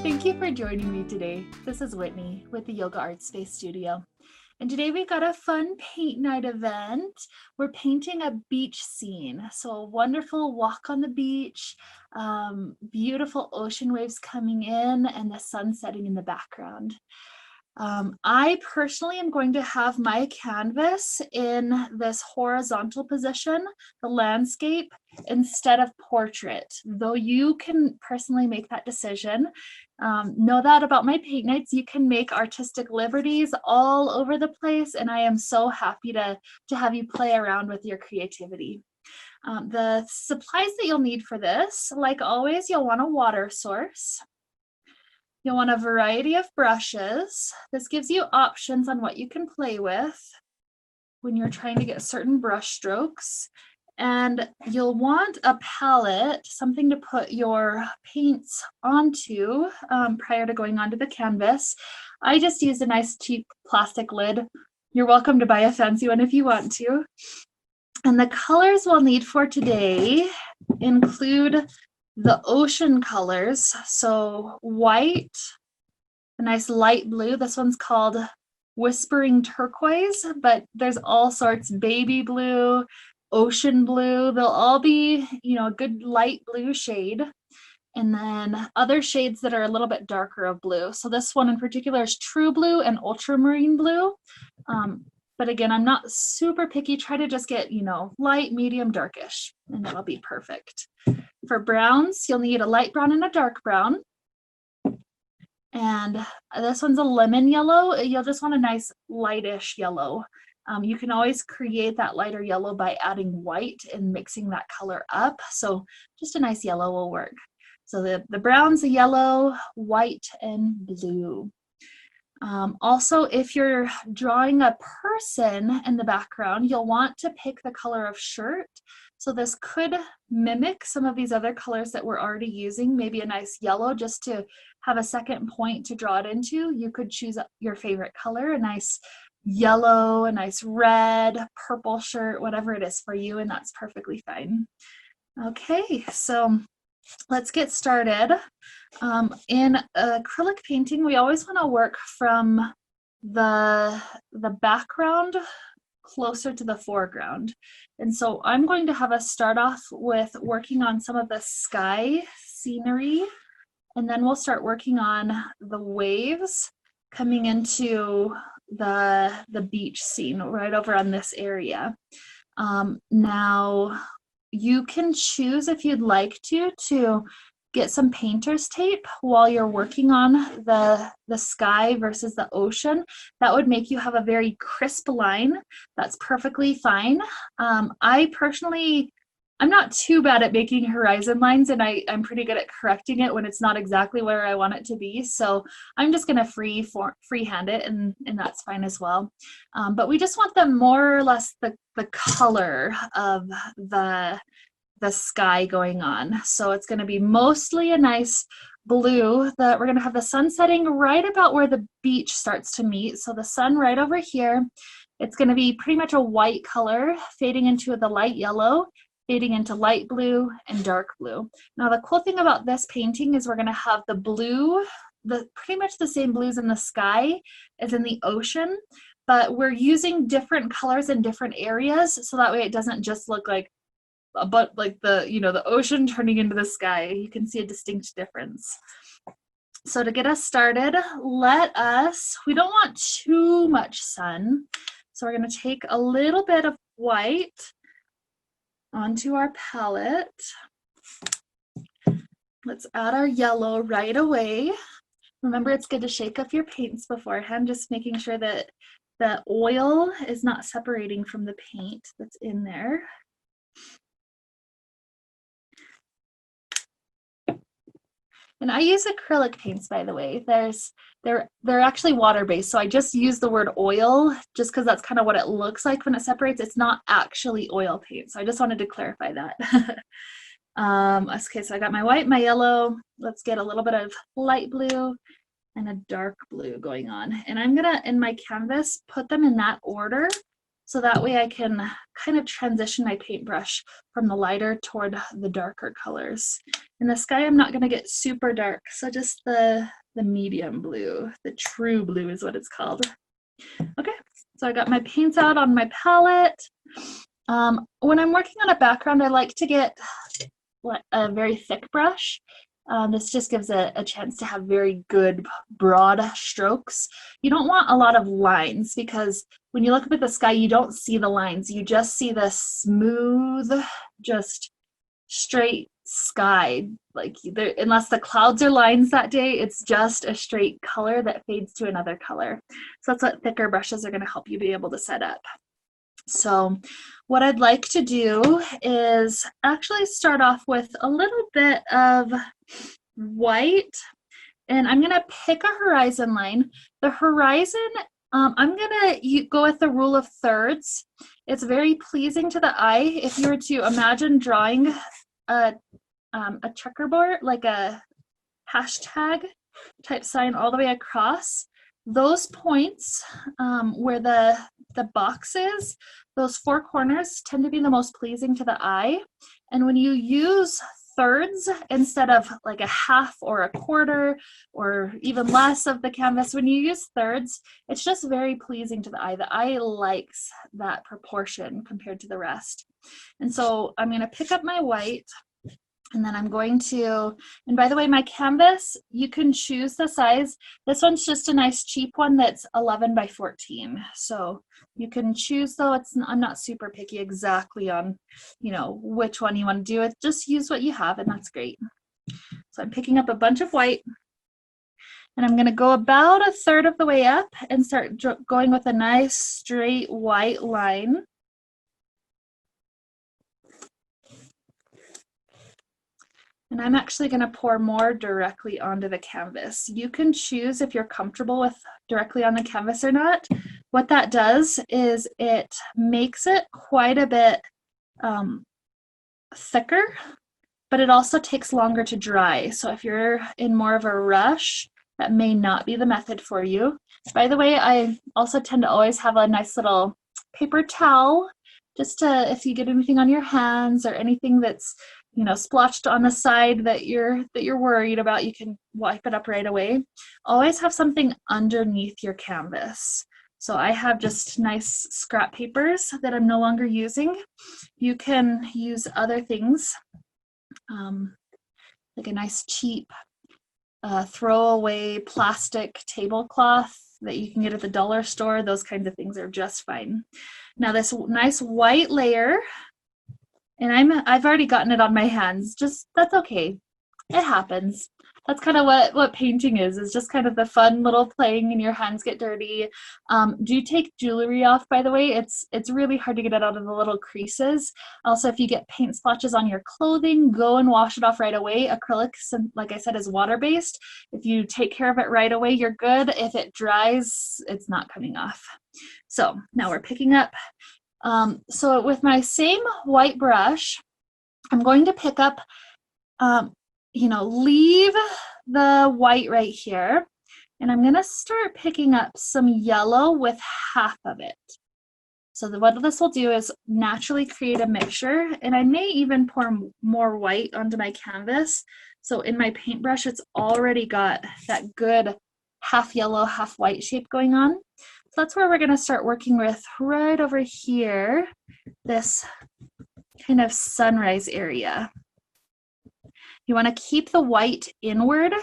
Thank you for joining me today. This is Whitney with the Yoga Art Space Studio. And today we've got a fun paint night event. We're painting a beach scene. So a wonderful walk on the beach, beautiful ocean waves coming in and the sun setting in the background. I personally am going to have my canvas in this horizontal position, the landscape, instead of portrait, though you can personally make that decision. Know that about my paint nights, you can make artistic liberties all over the place, and I am so happy to have you play around with your creativity. The supplies that you'll need for this, like always, you'll want a water source. You'll want a variety of brushes. This gives you options on what you can play with when you're trying to get certain brush strokes. And you'll want a palette, something to put your paints onto prior to going onto the canvas. I just used a nice cheap plastic lid. You're welcome to buy a fancy one if you want to. And the colors we'll need for today include the ocean colors, so white, a nice light blue. This one's called Whispering Turquoise, but there's all sorts, baby blue, ocean blue. They'll all be, a good light blue shade. And then other shades that are a little bit darker of blue. So this one in particular is true blue and ultramarine blue. But again, I'm not super picky. Try to just get, light, medium, darkish, and that'll be perfect. For browns, you'll need a light brown and a dark brown. And this one's a lemon yellow. You'll just want a nice lightish yellow. You can always create that lighter yellow by adding white and mixing that color up. So just a nice yellow will work. So the brown's a yellow, white, and blue. Also, if you're drawing a person in the background, you'll want to pick the color of shirt. So this could mimic some of these other colors that we're already using, maybe a nice yellow just to have a second point to draw it into. You could choose your favorite color, a nice yellow, a nice red, purple shirt, whatever it is for you, and that's perfectly fine. Okay, so let's get started. In acrylic painting, we always want to work from the background closer to the foreground. And so I'm going to have us start off with working on some of the sky scenery, and then we'll start working on the waves coming into the beach scene right over on this area. Now, you can choose if you'd like to get some painter's tape while you're working on the sky versus the ocean. That would make you have a very crisp line. That's perfectly fine. I personally, I'm not too bad at making horizon lines, and I'm pretty good at correcting it when it's not exactly where I want it to be. So I'm just gonna freehand it, and that's fine as well. But we just want them more or less the color of the sky going on. So it's going to be mostly a nice blue. That we're going to have the sun setting right about where the beach starts to meet. So the sun right over here. It's going to be pretty much a white color fading into the light yellow, fading into light blue and dark blue. Now the cool thing about this painting is we're going to have the blue, pretty much the same blues in the sky as in the ocean, but we're using different colors in different areas, so that way it doesn't just look like the ocean turning into the sky. You can see a distinct difference. So to get us started, we don't want too much sun. So we're going to take a little bit of white onto our palette. Let's add our yellow right away. Remember, it's good to shake up your paints beforehand, just making sure that the oil is not separating from the paint that's in there. And I use acrylic paints, by the way. They're actually water-based, so I just use the word oil just because that's kind of what it looks like when it separates. It's not actually oil paint, so I just wanted to clarify that. Okay, so I got my white, my yellow. Let's get a little bit of light blue and a dark blue going on. And I'm gonna, in my canvas, put them in that order So that way I can kind of transition my paintbrush from the lighter toward the darker colors. In the sky, I'm not gonna get super dark, so just the medium blue, the true blue is what it's called. Okay, so I got my paints out on my palette. When I'm working on a background, I like to get a very thick brush. This just gives a chance to have very good broad strokes. You don't want a lot of lines because when you look up at the sky, you don't see the lines. You just see the smooth, just straight sky. Like unless the clouds are lines that day, it's just a straight color that fades to another color. So that's what thicker brushes are going to help you be able to set up. So what I'd like to do is actually start off with a little bit of white, and I'm going to pick a horizon line. The horizon, I'm going to go with the rule of thirds. It's very pleasing to the eye. If you were to imagine drawing a checkerboard, like a hashtag type sign all the way across, those points where the box is, those four corners tend to be the most pleasing to the eye. And when you use thirds instead of like a half or a quarter or even less of the canvas, when you use thirds, it's just very pleasing to the eye. The eye likes that proportion compared to the rest. And so I'm going to pick up my white, and then I'm going to, and by the way, my canvas, you can choose the size. This one's just a nice cheap one that's 11 by 14. So you can choose, though. I'm not super picky exactly on, which one you want to do it. Just use what you have, and that's great. So I'm picking up a bunch of white, and I'm going to go about a third of the way up and start going with a nice straight white line. And I'm actually going to pour more directly onto the canvas. You can choose if you're comfortable with directly on the canvas or not. What that does is it makes it quite a bit thicker, but it also takes longer to dry. So if you're in more of a rush, that may not be the method for you. By the way, I also tend to always have a nice little paper towel, just to, if you get anything on your hands or anything that's splotched on the side that you're worried about, you can wipe it up right away. Always have something underneath your canvas. So I have just nice scrap papers that I'm no longer using. You can use other things, like a nice cheap throwaway plastic tablecloth that you can get at the dollar store. Those kinds of things are just fine. Now this nice white layer, and I've already gotten it on my hands. That's okay. It happens. That's kind of what painting is just kind of the fun little playing and your hands get dirty. Do take jewelry off, by the way. It's really hard to get it out of the little creases. Also, if you get paint splotches on your clothing, go and wash it off right away. Acrylics, like I said, is water-based. If you take care of it right away, you're good. If it dries, it's not coming off. So now we're picking up. So with my same white brush, I'm going to pick up, leave the white right here, and I'm going to start picking up some yellow with half of it. So what this will do is naturally create a mixture, and I may even pour more white onto my canvas. So in my paintbrush, it's already got that good half yellow, half white shape going on. So that's where we're going to start working with right over here, this kind of sunrise area. You want to keep the white inward,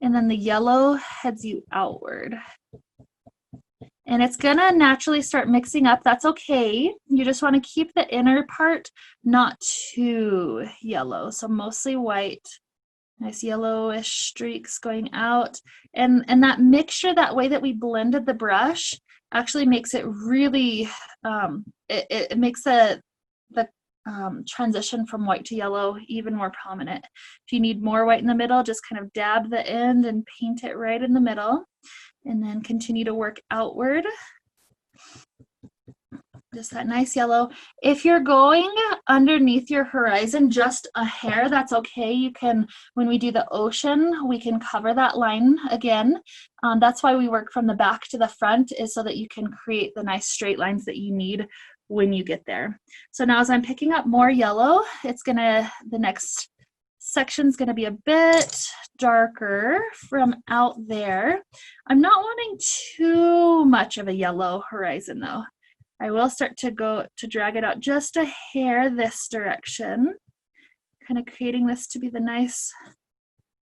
and then the yellow heads you outward. And it's going to naturally start mixing up. That's okay. You just want to keep the inner part not too yellow. So mostly white. Nice yellowish streaks going out. And that mixture, that way that we blended the brush, actually makes it really, it makes the transition from white to yellow even more prominent. If you need more white in the middle, just kind of dab the end and paint it right in the middle, and then continue to work outward. Just that nice yellow. If you're going underneath your horizon just a hair, that's okay. You can, when we do the ocean, we can cover that line again. That's why we work from the back to the front, is so that you can create the nice straight lines that you need when you get there. So now as I'm picking up more yellow, it's gonna, the next section's gonna be a bit darker from out there. I'm not wanting too much of a yellow horizon though. I will start to go to drag it out just a hair this direction, kind of creating this to be the nice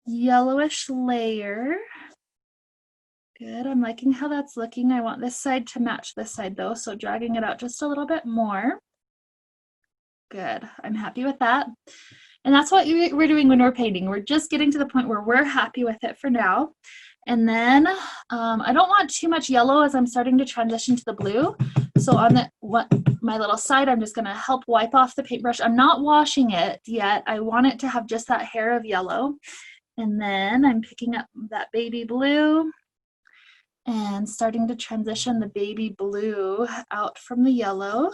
yellowish layer. Good, I'm liking how that's looking. I want this side to match this side though, so dragging it out just a little bit more. Good, I'm happy with that. And that's what we're doing when we're painting. We're just getting to the point where we're happy with it for now. And then I don't want too much yellow as I'm starting to transition to the blue. So on my little side, I'm just gonna help wipe off the paintbrush. I'm not washing it yet. I want it to have just that hair of yellow. And then I'm picking up that baby blue and starting to transition the baby blue out from the yellow.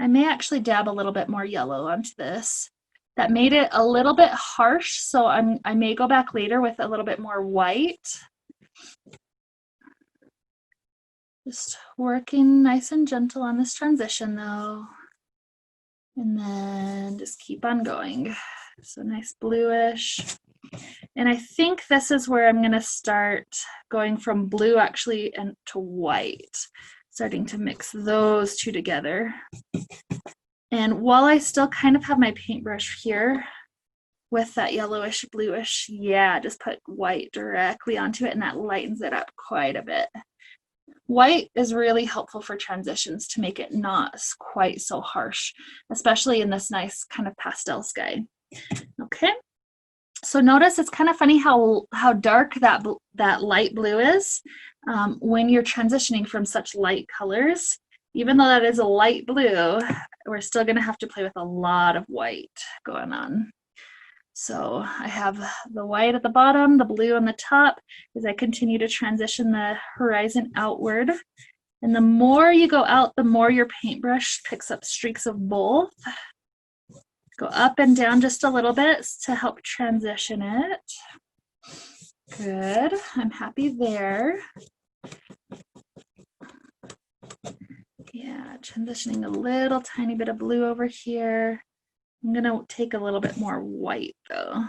I may actually dab a little bit more yellow onto this. That made it a little bit harsh, so I may go back later with a little bit more white. Just working nice and gentle on this transition though. And then just keep on going. So nice bluish. And I think this is where I'm gonna start going from blue actually and to white. Starting to mix those two together. And while I still kind of have my paintbrush here with that yellowish bluish, yeah, just put white directly onto it and that lightens it up quite a bit. White is really helpful for transitions to make it not quite so harsh, especially in this nice kind of pastel sky. Okay, so notice it's kind of funny how dark that light blue is when you're transitioning from such light colors. Even though that is a light blue, we're still going to have to play with a lot of white going on. So I have the white at the bottom, the blue on the top, as I continue to transition the horizon outward. And the more you go out, the more your paintbrush picks up streaks of both. Go up and down just a little bit to help transition it. Good, I'm happy there. Yeah, transitioning a little tiny bit of blue over here. I'm gonna take a little bit more white though.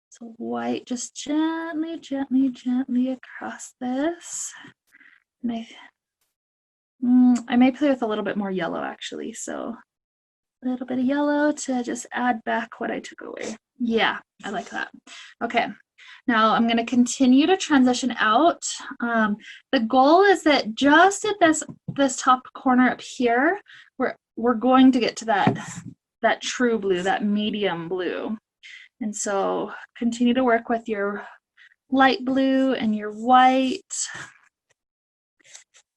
So white, just gently, gently, gently across this. And I may play with a little bit more yellow actually. So a little bit of yellow to just add back what I took away. Yeah, I like that. Okay. Now I'm going to continue to transition out. The goal is that just at this top corner up here, we're going to get to that true blue, that medium blue. And so continue to work with your light blue and your white.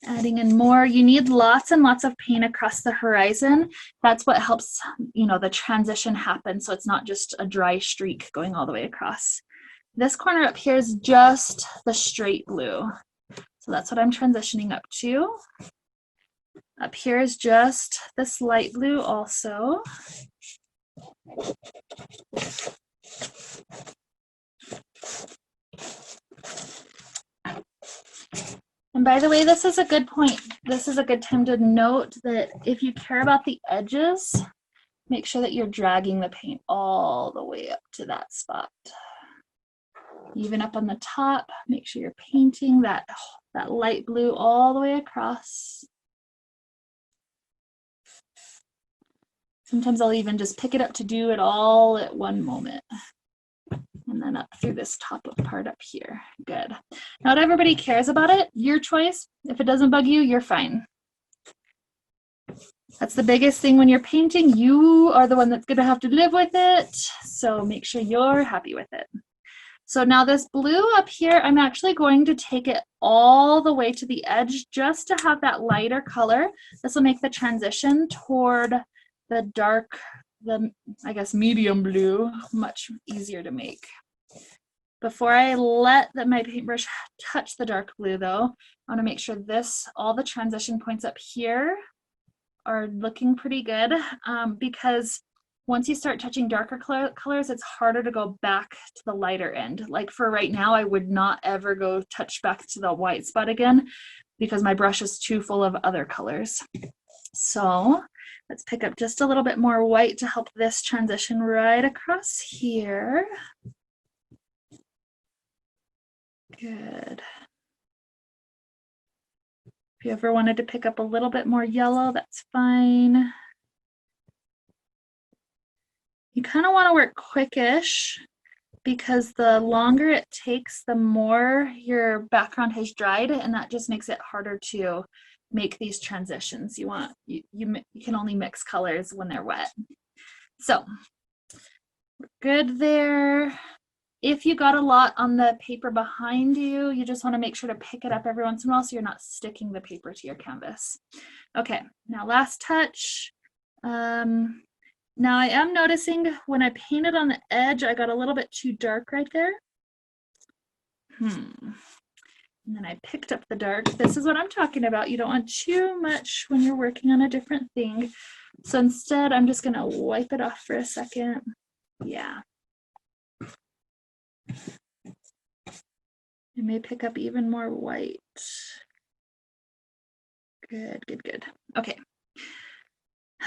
Adding in more. You need lots and lots of paint across the horizon. That's what helps, the transition happen. So it's not just a dry streak going all the way across. This corner up here is just the straight blue. So that's what I'm transitioning up to. Up here is just this light blue also. And by the way, this is a good point. This is a good time to note that if you care about the edges, make sure that you're dragging the paint all the way up to that spot. Even up on the top, make sure you're painting that light blue all the way across. Sometimes I'll even just pick it up to do it all at one moment. And then up through this top part up here. Good. Not everybody cares about it. Your choice. If it doesn't bug you, you're fine. That's the biggest thing when you're painting. You are the one that's going to have to live with it. So make sure you're happy with it. So now this blue up here, I'm actually going to take it all the way to the edge just to have that lighter color. This will make the transition toward the dark, I guess medium blue, much easier to make. Before I let my paintbrush touch the dark blue though, I want to make sure all the transition points up here are looking pretty good, because once you start touching darker colors, it's harder to go back to the lighter end. Like for right now, I would not ever go touch back to the white spot again because my brush is too full of other colors. So let's pick up just a little bit more white to help this transition right across here. Good. If you ever wanted to pick up a little bit more yellow, that's fine. You kind of want to work quickish because the longer it takes, the more your background has dried, and that just makes it harder to make these transitions. You can only mix colors when they're wet. So we're good there. If you got a lot on the paper behind you, you just want to make sure to pick it up every once in a while so you're not sticking the paper to your canvas. Okay, now last touch. Now I am noticing when I painted on the edge, I got a little bit too dark right there. And then I picked up the dark. This is what I'm talking about. You don't want too much when you're working on a different thing. So instead, I'm just gonna wipe it off for a second. Yeah. I may pick up even more white. Good, good, good. Okay.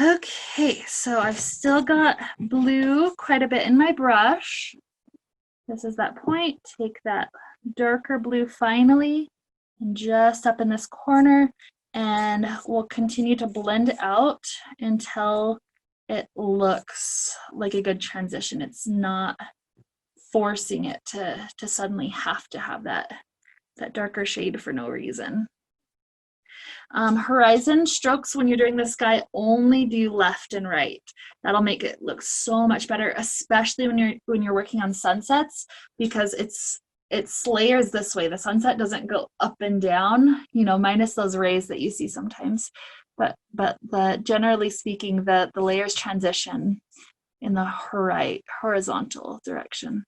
Okay, so I've still got blue quite a bit in my brush. This is that point. Take that darker blue finally and just up in this corner, and we'll continue to blend out until it looks like a good transition. It's not forcing it to suddenly have to have that darker shade for no reason. Horizon strokes, when you're doing the sky, only do left and right. That'll make it look so much better, especially when you're working on sunsets, because it's layers this way. The sunset doesn't go up and down, you know, minus those rays that you see sometimes. But generally speaking, the layers transition in the horizontal direction.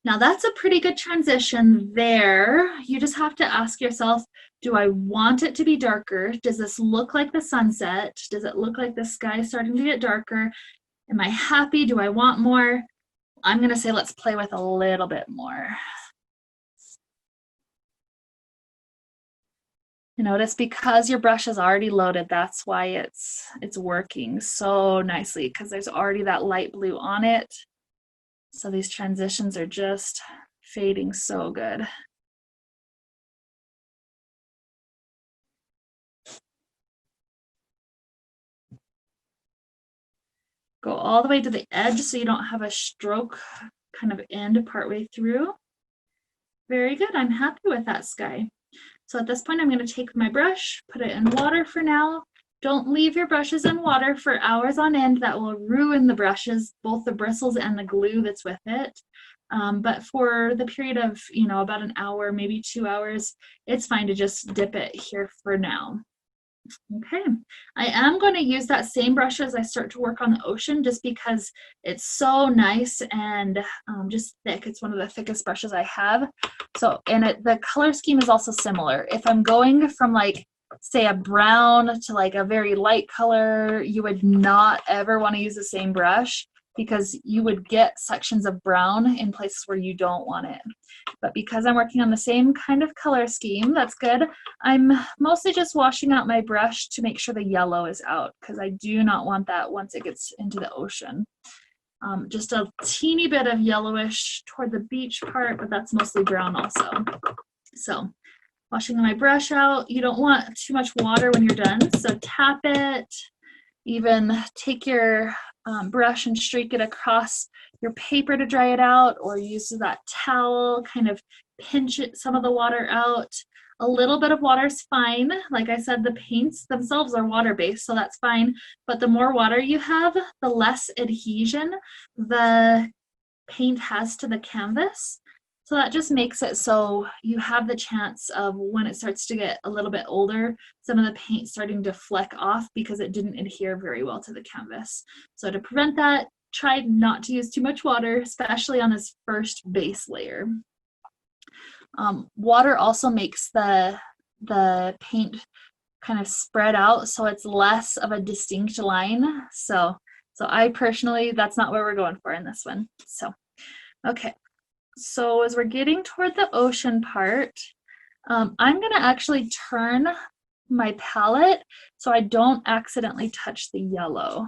Now that's a pretty good transition there. You just have to ask yourself, do I want it to be darker? Does this look like the sunset? Does it look like the sky is starting to get darker? Am I happy? Do I want more? I'm going to say let's play with a little bit more. You notice because your brush is already loaded, that's why it's working so nicely, because there's already that light blue on it. So these transitions are just fading so good. Go all the way to the edge so you don't have a stroke kind of end partway through. Very good. I'm happy with that sky. So at this point, I'm going to take my brush, put it in water for now. Don't leave your brushes in water for hours on end. That will ruin the brushes, both the bristles and the glue that's with it. But for the period of, you know, about an hour, maybe 2 hours, it's fine to just dip it here for now. Okay, I am going to use that same brush as I start to work on the ocean, just because it's so nice and just thick. It's one of the thickest brushes I have. So, and the color scheme is also similar. If I'm going from like, say, a brown to like a very light color, you would not ever want to use the same brush, because you would get sections of brown in places where you don't want it. But because I'm working on the same kind of color scheme, that's good. I'm mostly just washing out my brush to make sure the yellow is out, because I do not want that once it gets into the ocean. Just a teeny bit of yellowish toward the beach part, but that's mostly brown also. So washing my brush out. You don't want too much water when you're done, so tap it. Even take your brush and streak it across your paper to dry it out, or use that towel, kind of pinch it, some of the water out. A little bit of water is fine. Like I said, the paints themselves are water-based, so that's fine. But the more water you have, the less adhesion the paint has to the canvas. So that just makes it so you have the chance of, when it starts to get a little bit older, some of the paint starting to fleck off because it didn't adhere very well to the canvas. So to prevent that, tried not to use too much water, especially on this first base layer. Water also makes the paint kind of spread out, so it's less of a distinct line. So I personally, that's not what we're going for in this one. So, okay. So as we're getting toward the ocean part, I'm gonna actually turn my palette so I don't accidentally touch the yellow.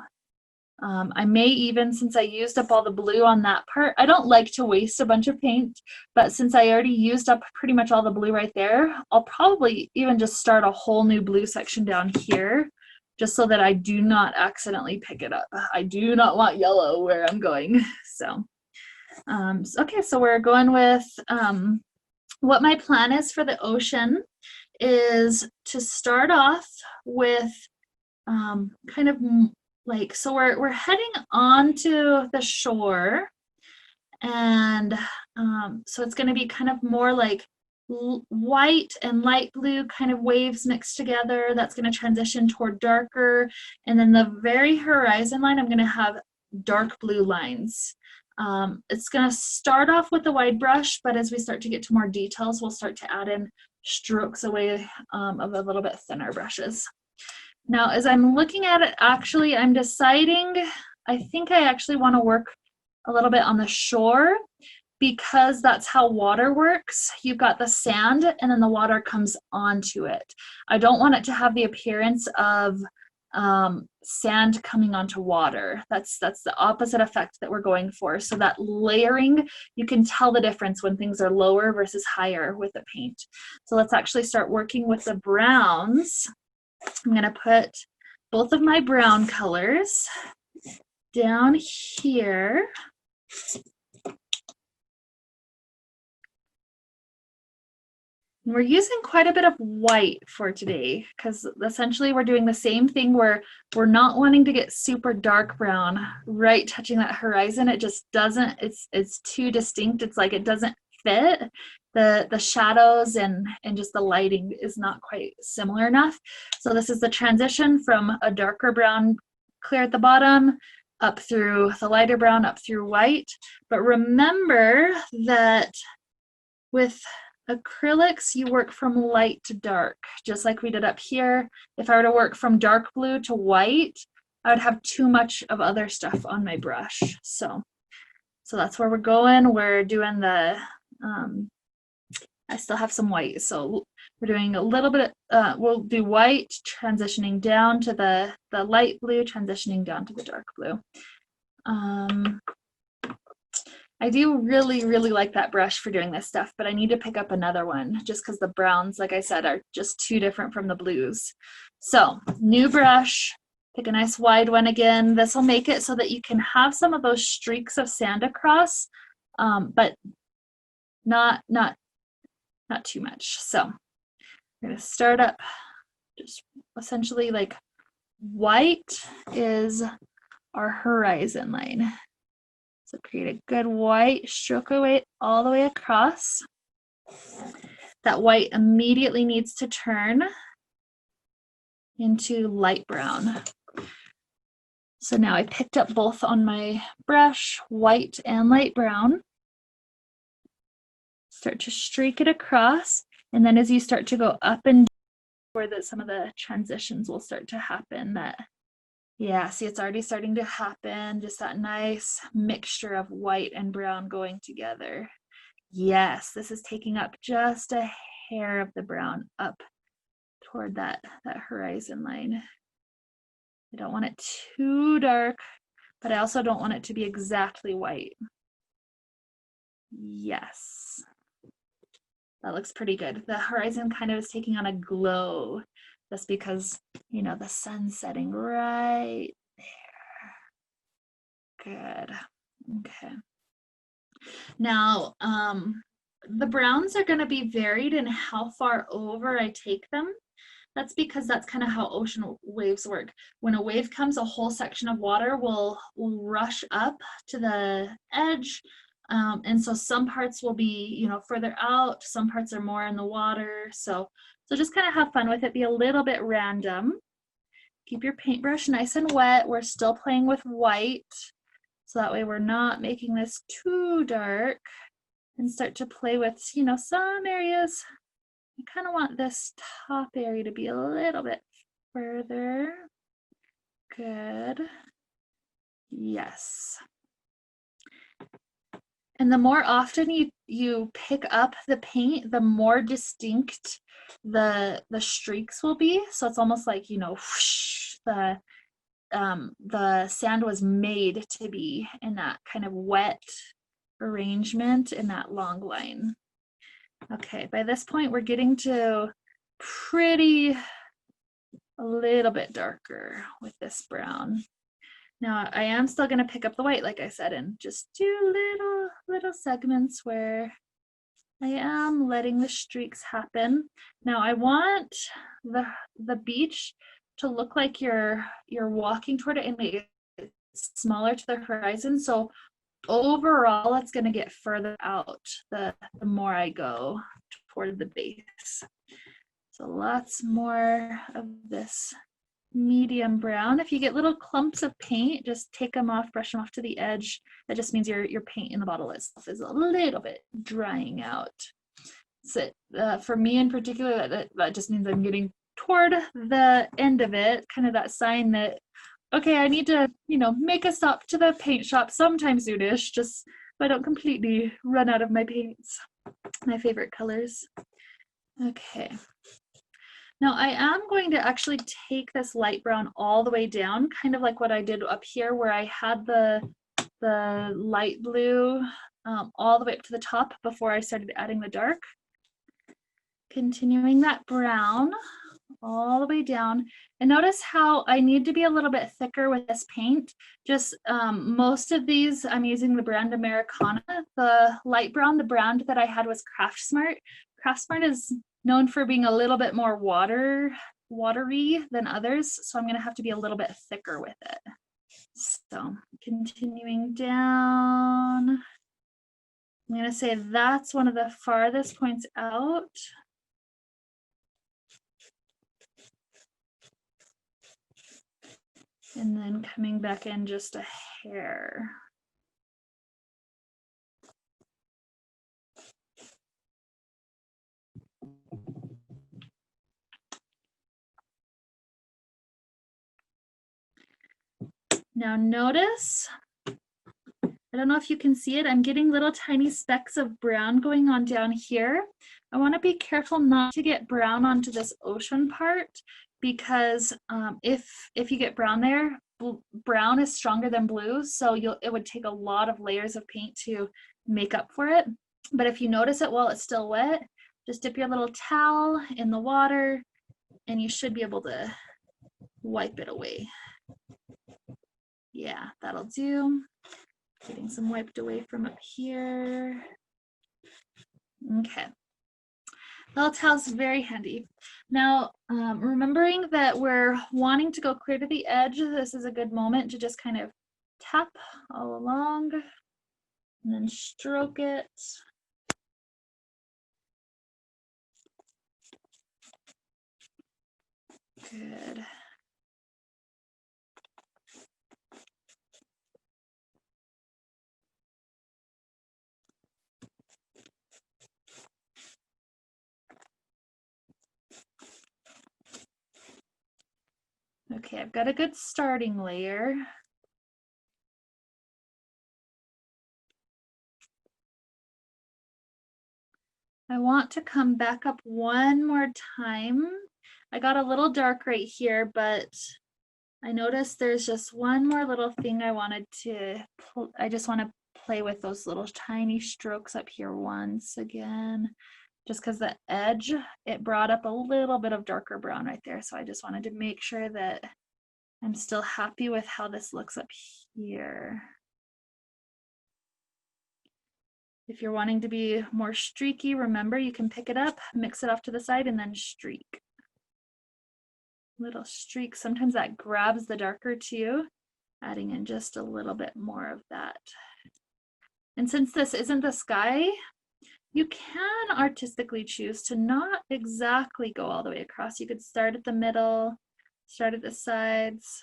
I may even, since I used up all the blue on that part, I don't like to waste a bunch of paint, but since I already used up pretty much all the blue right there, I'll probably even just start a whole new blue section down here, just so that I do not accidentally pick it up. I do not want yellow where I'm going. So, okay, so we're going with, what my plan is for the ocean is to start off with kind of like, so we're heading onto the shore, and so it's going to be kind of more like white and light blue kind of waves mixed together. That's going to transition toward darker, and then the very horizon line, I'm going to have dark blue lines. It's going to start off with the wide brush, but as we start to get to more details, we'll start to add in strokes away of a little bit thinner brushes. Now, as I'm looking at it, actually, I'm deciding, I think I actually want to work a little bit on the shore, because that's how water works. You've got the sand and then the water comes onto it. I don't want it to have the appearance of sand coming onto water. That's the opposite effect that we're going for. So that layering, you can tell the difference when things are lower versus higher with the paint. So let's actually start working with the browns. I'm going to put both of my brown colors down here. We're using quite a bit of white for today, because essentially we're doing the same thing where we're not wanting to get super dark brown right touching that horizon. It just doesn't, it's too distinct. It's like it doesn't fit. The shadows and just the lighting is not quite similar enough. So this is the transition from a darker brown clear at the bottom up through the lighter brown up through white. But remember that with acrylics, you work from light to dark, just like we did up here. If I were to work from dark blue to white, I would have too much of other stuff on my brush. So that's where we're going. We're doing the, I still have some white, so we're doing a little bit, we'll do white, transitioning down to the light blue, transitioning down to the dark blue. I do really, really like that brush for doing this stuff, but I need to pick up another one just because the browns, like I said, are just too different from the blues. So new brush, pick a nice wide one again. This will make it so that you can have some of those streaks of sand across, but not too much. So we're going to start up just essentially like white is our horizon line. So create a good white stroke away all the way across. That white immediately needs to turn into light brown. So now I picked up both on my brush, white and light brown. Start to streak it across, and then as you start to go up and down, where some of the transitions will start to happen, that, yeah, see, it's already starting to happen, just that nice mixture of white and brown going together. Yes, this is taking up just a hair of the brown up toward that horizon line. I don't want it too dark, but I also don't want it to be exactly white. Yes. That looks pretty good. The horizon kind of is taking on a glow. That's because, you know, the sun's setting right there. Good. Okay. Now, the browns are going to be varied in how far over I take them. That's because that's kind of how ocean waves work. When a wave comes, a whole section of water will rush up to the edge. And so some parts will be, you know, further out, some parts are more in the water. So just kind of have fun with it, be a little bit random. Keep your paintbrush nice and wet. We're still playing with white. So that way we're not making this too dark, and start to play with, you know, some areas. I kind of want this top area to be a little bit further. Good. Yes. And the more often you pick up the paint, the more distinct the streaks will be. So it's almost like, you know, whoosh, the sand was made to be in that kind of wet arrangement in that long line. Okay, by this point we're getting to pretty a little bit darker with this brown. Now I am still going to pick up the white, like I said, and just do little segments where I am letting the streaks happen. Now I want the beach to look like you're walking toward it and make it smaller to the horizon. So overall, it's going to get further out the more I go toward the base. So lots more of this medium brown. If you get little clumps of paint, just take them off, brush them off to the edge. That just means your paint in the bottle itself is a little bit drying out. So for me in particular, that just means I'm getting toward the end of it, kind of that sign that, okay, I need to, you know, make a stop to the paint shop sometime soonish, just so I don't completely run out of my paints, my favorite colors. Okay. Now I am going to actually take this light brown all the way down, kind of like what I did up here where I had the light blue all the way up to the top before I started adding the dark. Continuing that brown all the way down. And notice how I need to be a little bit thicker with this paint. Just most of these, I'm using the brand Americana. The light brown, the brand that I had was Craft Smart. Craft Smart is known for being a little bit more watery than others. So I'm gonna have to be a little bit thicker with it. So continuing down, I'm gonna say that's one of the farthest points out. And then coming back in just a hair. Now notice, I don't know if you can see it, I'm getting little tiny specks of brown going on down here. I want to be careful not to get brown onto this ocean part, because if you get brown there, brown is stronger than blue, so it would take a lot of layers of paint to make up for it. But if you notice it while it's still wet, just dip your little towel in the water and you should be able to wipe it away. Yeah, that'll do. Getting some wiped away from up here. Okay. Little towel's very handy. Now, remembering that we're wanting to go clear to the edge, this is a good moment to just kind of tap all along and then stroke it. Good. Okay, I've got a good starting layer. I want to come back up one more time. I got a little dark right here, but I noticed there's just one more little thing I wanted to, I just want to play with those little tiny strokes up here once again, just because the edge, it brought up a little bit of darker brown right there. So I just wanted to make sure that I'm still happy with how this looks up here. If you're wanting to be more streaky, remember you can pick it up, mix it off to the side, and then streak. Little streaks, sometimes that grabs the darker too, adding in just a little bit more of that. And since this isn't the sky, you can artistically choose to not exactly go all the way across. You could start at the middle, start at the sides.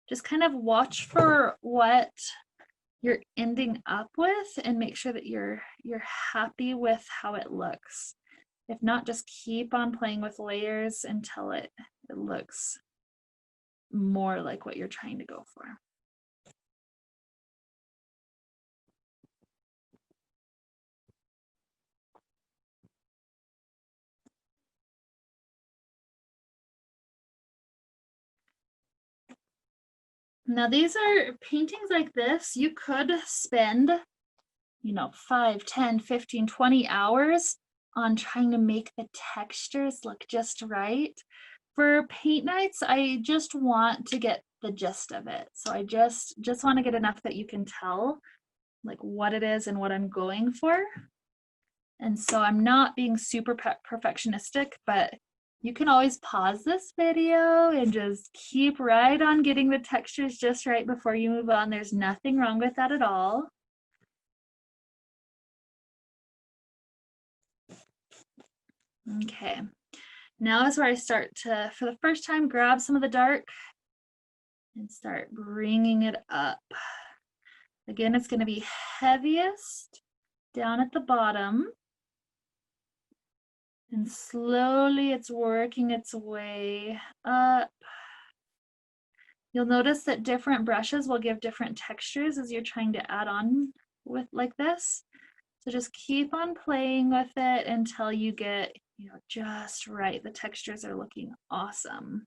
Just kind of watch for what you're ending up with, and make sure that you're happy with how it looks. If not, just keep on playing with layers until it looks more like what you're trying to go for. Now these are paintings like this, you could spend, you know, 5, 10, 15, 20 hours on trying to make the textures look just right. For paint nights, I just want to get the gist of it. So I just want to get enough that you can tell like what it is and what I'm going for. And so I'm not being super perfectionistic, but you can always pause this video and just keep right on getting the textures just right before you move on. There's nothing wrong with that at all. Okay, now is where I start to, for the first time, grab some of the dark and start bringing it up. Again, it's going to be heaviest down at the bottom. And slowly it's working its way up. You'll notice that different brushes will give different textures as you're trying to add on with like this. So just keep on playing with it until you get, you know, just right. The textures are looking awesome.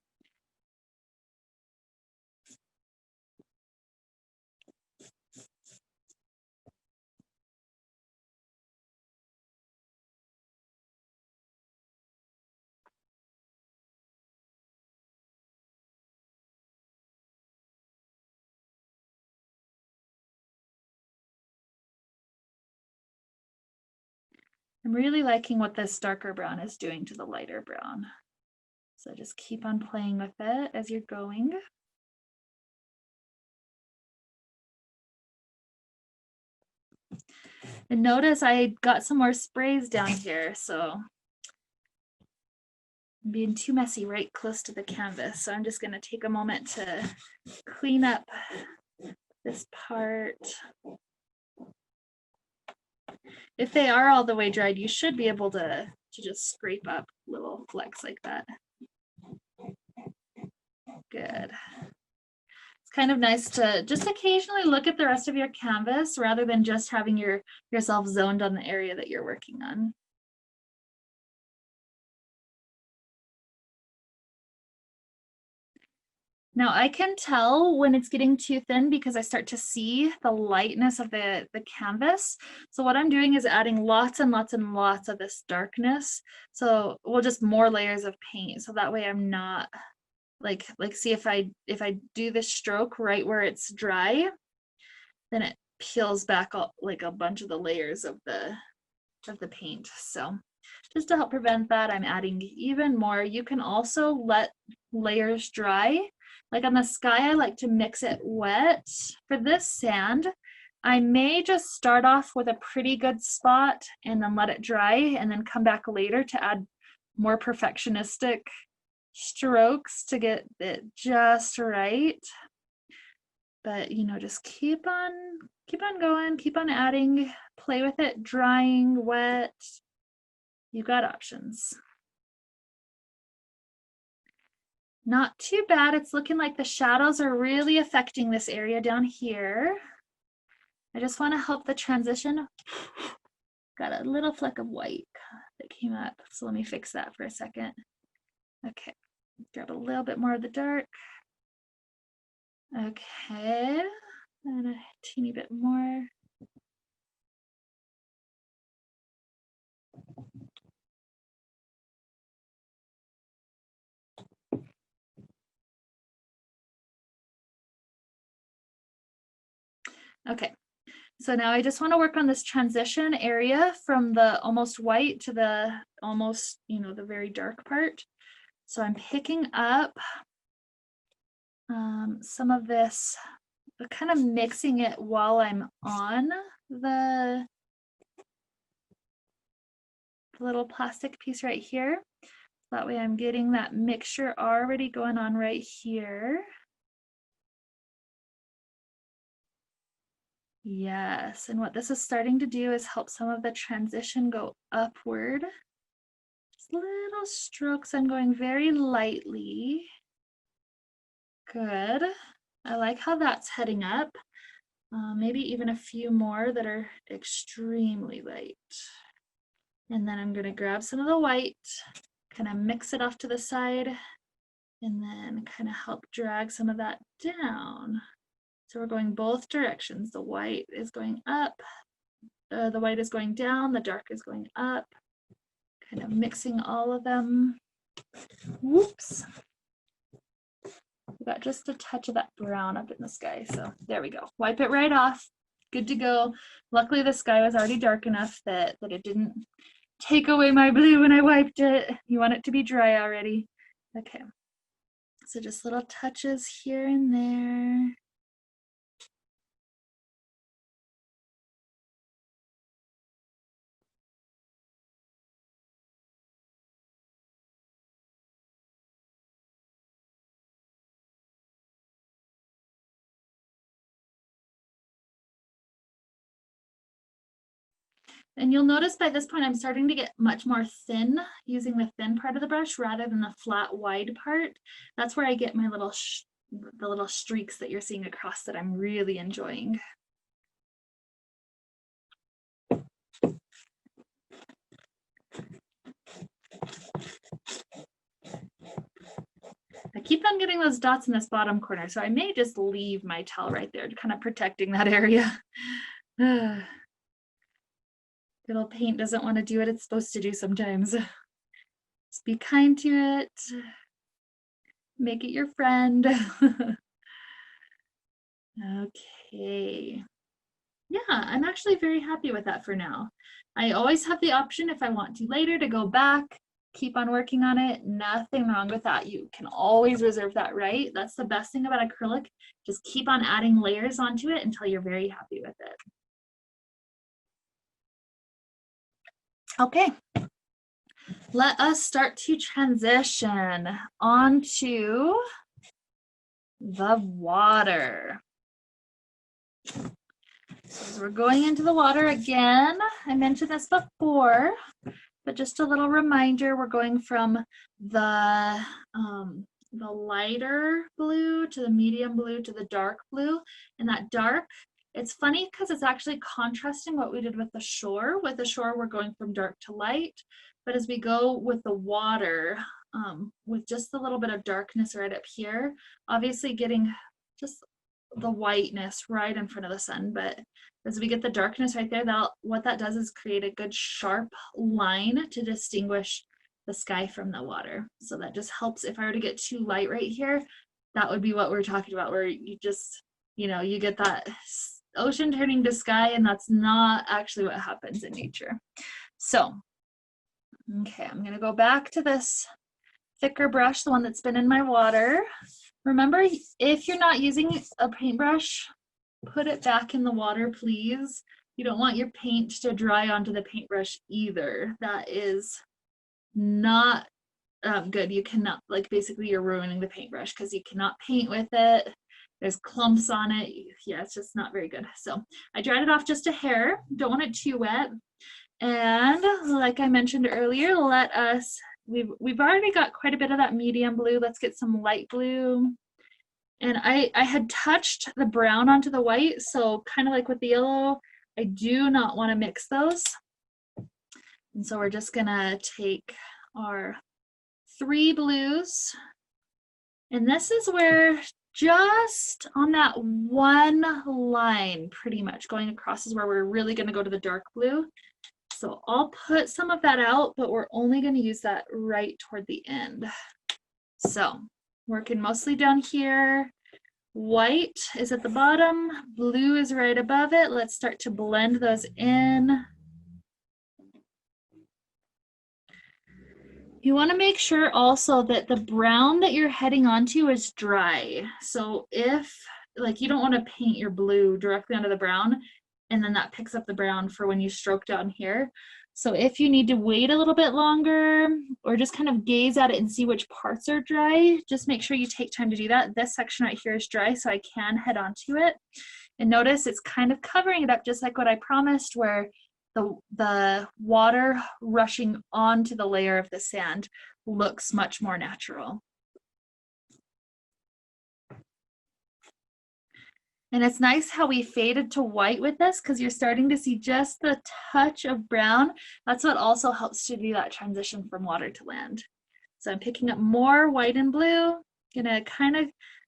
I'm really liking what this darker brown is doing to the lighter brown. So just keep on playing with it as you're going. And notice I got some more sprays down here, so I'm being too messy right close to the canvas. So I'm just going to take a moment to clean up this part. If they are all the way dried, you should be able to just scrape up little flecks like that. Good. It's kind of nice to just occasionally look at the rest of your canvas rather than just having yourself zoned on the area that you're working on. Now I can tell when it's getting too thin because I start to see the lightness of the canvas. So what I'm doing is adding lots and lots and lots of this darkness. So well, just more layers of paint. So that way I'm not like see if I do this stroke right where it's dry, then it peels back all, like a bunch of the layers of the paint. So just to help prevent that, I'm adding even more. You can also let layers dry. Like on the sky, I like to mix it wet. For this sand, I may just start off with a pretty good spot and then let it dry and then come back later to add more perfectionistic strokes to get it just right. But you know, just keep on going, keep on adding, play with it, drying, wet. You've got options. Not too bad. It's looking like the shadows are really affecting this area down here. I just want to help the transition. Got a little fleck of white that came up. So let me fix that for a second. Okay, grab a little bit more of the dark. Okay, and a teeny bit more. Okay, so now I just want to work on this transition area from the almost white to the almost, you know, the very dark part. So I'm picking up some of this, but kind of mixing it while I'm on the little plastic piece right here. That way I'm getting that mixture already going on right here. Yes, and what this is starting to do is help some of the transition go upward. Just little strokes. I'm going very lightly. Good. I like how that's heading up. Maybe even a few more that are extremely light. And then I'm going to grab some of the white, kind of mix it off to the side, and then kind of help drag some of that down. So we're going both directions. The white is going up, the white is going down, the dark is going up, kind of mixing all of them. Whoops. We got just a touch of that brown up in the sky. So there we go. Wipe it right off. Good to go. Luckily the sky was already dark enough that it didn't take away my blue when I wiped it. You want it to be dry already. Okay. So just little touches here and there. And you'll notice by this point, I'm starting to get much more thin using the thin part of the brush rather than the flat wide part. That's where I get my little, the little streaks that you're seeing across that I'm really enjoying. I keep on getting those dots in this bottom corner, so I may just leave my towel right there, kind of protecting that area. Little paint doesn't want to do what it's supposed to do sometimes. Just be kind to it. Make it your friend. Okay. Yeah, I'm actually very happy with that for now. I always have the option if I want to later to go back, keep on working on it. Nothing wrong with that. You can always reserve that right. That's the best thing about acrylic. Just keep on adding layers onto it until you're very happy with it. Okay, let us start to transition onto the water. So as we're going into the water again, I mentioned this before, but just a little reminder, we're going from the lighter blue to the medium blue to the dark blue. And that dark, it's funny because it's actually contrasting what we did with the shore. With the shore, we're going from dark to light. But as we go with the water, with just a little bit of darkness right up here, obviously getting just the whiteness right in front of the sun, but as we get the darkness right there, what that does is create a good sharp line to distinguish the sky from the water. So that just helps. If I were to get too light right here, that would be what we're talking about, where you just, you get that ocean turning to sky, and that's not actually what happens in nature. So, okay, I'm gonna go back to this thicker brush, the one that's been in my water. Remember, if you're not using a paintbrush, put it back in the water, please. You don't want your paint to dry onto the paintbrush either. That is not good. You cannot, basically you're ruining the paintbrush because you cannot paint with it. There's clumps on it. Yeah, it's just not very good. So I dried it off just a hair. Don't want it too wet. And like I mentioned earlier, we've already got quite a bit of that medium blue. Let's get some light blue. And I had touched the brown onto the white, so kind of like with the yellow, I do not want to mix those. And so we're just gonna take our 3 blues. And this is where just on that one line, pretty much going across is where we're really gonna go to the dark blue. So I'll put some of that out, but we're only gonna use that right toward the end. So working mostly down here. White is at the bottom, blue is right above it. Let's start to blend those in. You want to make sure also that the brown that you're heading onto is dry. So if, you don't want to paint your blue directly onto the brown, and then that picks up the brown for when you stroke down here. So if you need to wait a little bit longer or just kind of gaze at it and see which parts are dry, just make sure you take time to do that. This section right here is dry, so I can head onto it. And notice it's kind of covering it up just like what I promised, where the water rushing onto the layer of the sand looks much more natural. And it's nice how we faded to white with this, because you're starting to see just the touch of brown. That's what also helps to do that transition from water to land. So I'm picking up more white and blue, gonna kind of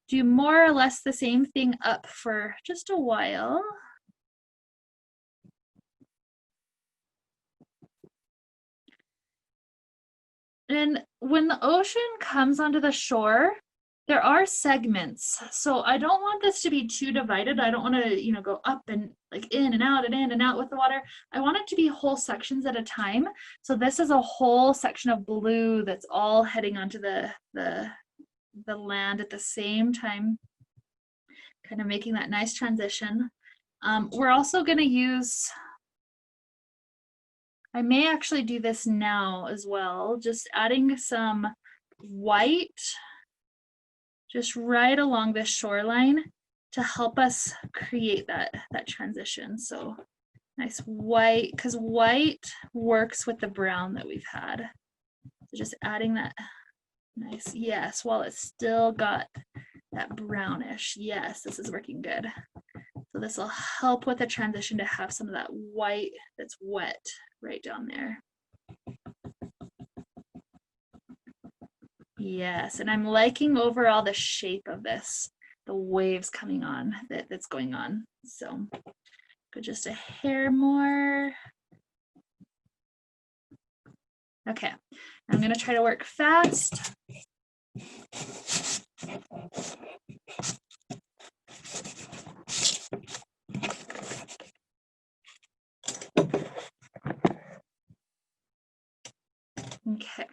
do more or less the same thing up for just a while. And when the ocean comes onto the shore, there are segments. So I don't want this to be too divided. I don't want to, you know, go up and like in and out and in and out with the water. I want it to be whole sections at a time. So this is a whole section of blue that's all heading onto the land at the same time, kind of making that nice transition. We're also going to use, I may actually do this now as well, just adding some white just right along this shoreline to help us create that transition. So nice white, because white works with the brown that we've had. So just adding that nice, yes, while it's still got that brownish. Yes, this is working good. So this will help with the transition to have some of that white that's wet right down there. Yes, and I'm liking overall the shape of this, the waves coming on that's going on. So go just a hair more. Okay, I'm gonna try to work fast. Okay.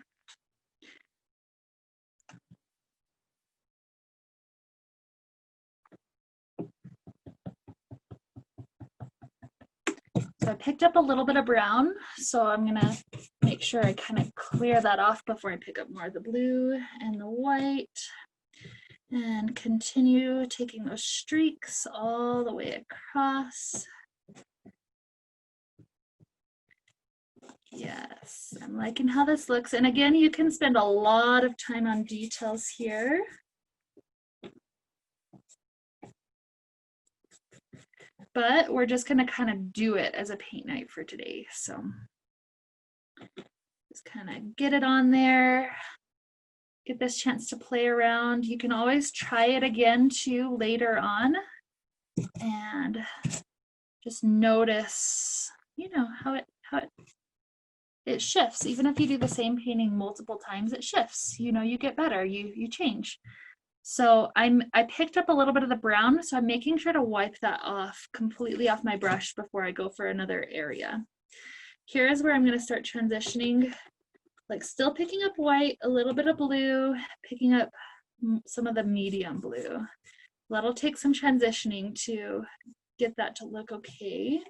So I picked up a little bit of brown, so I'm gonna make sure I kind of clear that off before I pick up more of the blue and the white, and continue taking those streaks all the way across. Yes, I'm liking how this looks. And again, you can spend a lot of time on details here. But we're just gonna kind of do it as a paint night for today. So just kind of get it on there, get this chance to play around. You can always try it again too later on and just notice, you know, how it shifts. Even if you do the same painting multiple times, it shifts. You know, you get better, you change. So I picked up a little bit of the brown, so I'm making sure to wipe that off completely off my brush before I go for another area. Here's where I'm going to start transitioning, like still picking up white, a little bit of blue, picking up some of the medium blue. That'll take some transitioning to get that to look okay.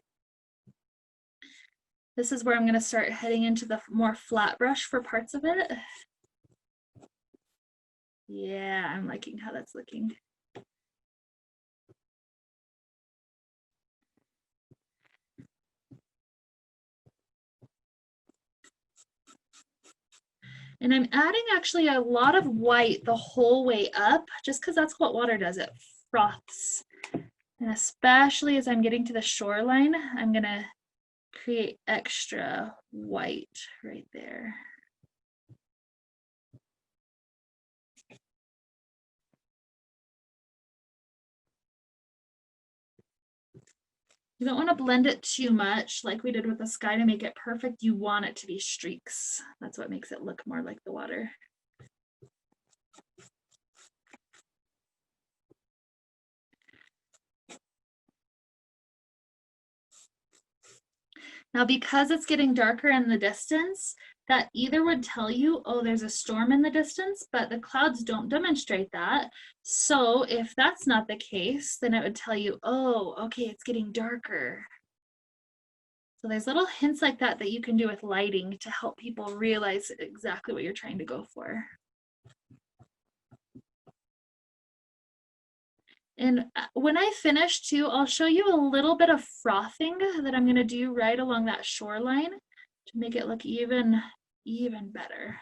This is where I'm going to start heading into the more flat brush for parts of it. Yeah, I'm liking how that's looking. And I'm adding actually a lot of white the whole way up, just because that's what water does, it froths. And especially as I'm getting to the shoreline, I'm gonna create extra white right there. You don't want to blend it too much like we did with the sky to make it perfect. You want it to be streaks. That's what makes it look more like the water. Now, because it's getting darker in the distance, that either would tell you, oh, there's a storm in the distance, but the clouds don't demonstrate that. So if that's not the case, then it would tell you, oh, okay, it's getting darker. So there's little hints like that that you can do with lighting to help people realize exactly what you're trying to go for. And when I finish too, I'll show you a little bit of frothing that I'm gonna do right along that shoreline to make it look even better.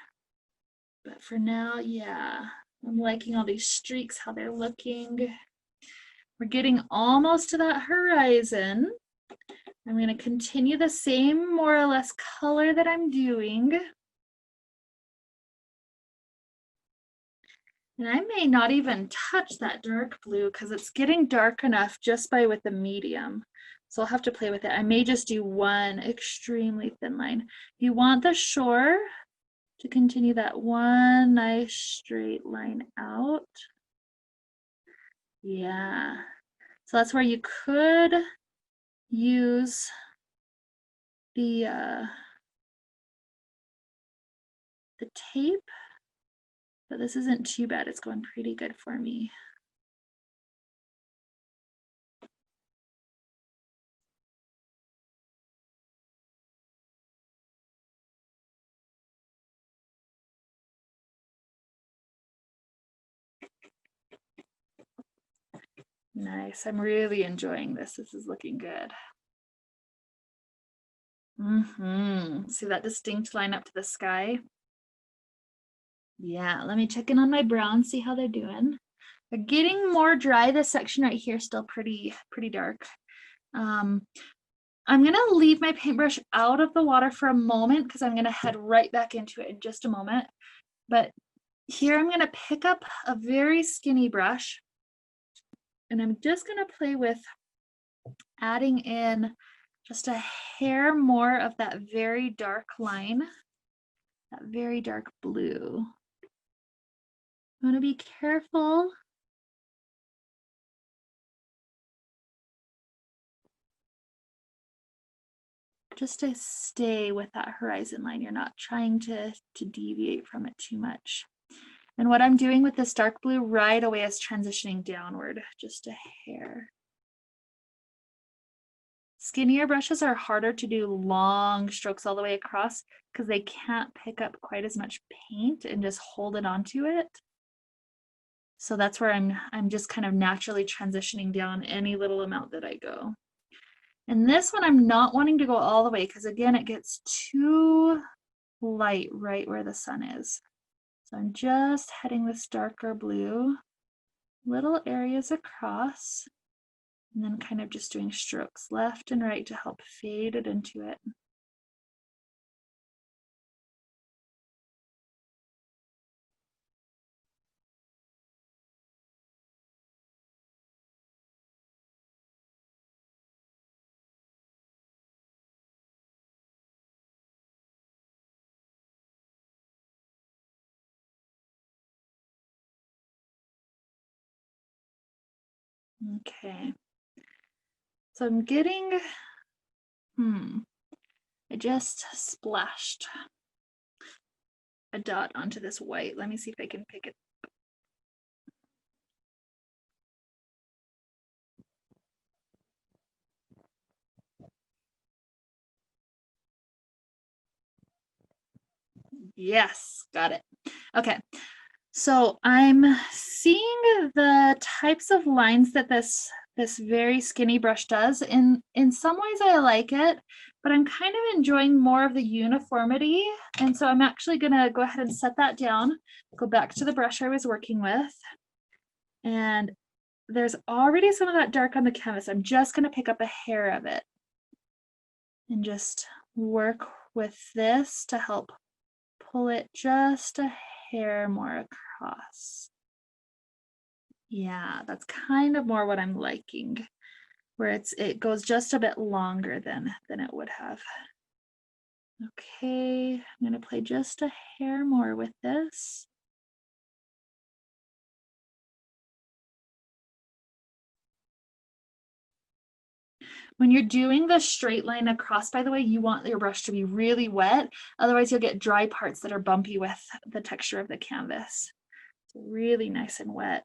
But for now, yeah, I'm liking all these streaks, how they're looking. We're getting almost to that horizon. I'm gonna continue the same more or less color that I'm doing. And I may not even touch that dark blue because it's getting dark enough just by with the medium. So I'll have to play with it. I may just do one extremely thin line. You want the shore to continue that one nice straight line out. Yeah. So that's where you could use the tape, but this isn't too bad. It's going pretty good for me. Nice. I'm really enjoying this. This is looking good. See that distinct line up to the sky? Yeah, let me check in on my brown, see how they're doing. They're getting more dry. This section right here is still pretty dark. I'm gonna leave my paintbrush out of the water for a moment because I'm gonna head right back into it in just a moment. But here I'm gonna pick up a very skinny brush and I'm just gonna play with adding in just a hair more of that very dark line, that very dark blue. I want to be careful. Just to stay with that horizon line. You're not trying to deviate from it too much. And what I'm doing with this dark blue right away is transitioning downward, just a hair. Skinnier brushes are harder to do long strokes all the way across because they can't pick up quite as much paint and just hold it onto it. So that's where I'm just kind of naturally transitioning down any little amount that I go. And this one I'm not wanting to go all the way because again, it gets too light right where the sun is. So I'm just heading this darker blue, little areas across, and then kind of just doing strokes left and right to help fade it into it. Okay. So I'm getting, I just splashed a dot onto this white. Let me see if I can pick it. Yes, got it. Okay. So I'm seeing the types of lines that this very skinny brush does. In some ways I like it, but I'm kind of enjoying more of the uniformity. And so I'm actually gonna go ahead and set that down, go back to the brush I was working with. And there's already some of that dark on the canvas. I'm just gonna pick up a hair of it and just work with this to help pull it just a hair more across. Yeah, that's kind of more what I'm liking, where it goes just a bit longer than it would have. Okay, I'm gonna play just a hair more with this. When you're doing the straight line across, by the way, you want your brush to be really wet. Otherwise you'll get dry parts that are bumpy with the texture of the canvas. So really nice and wet.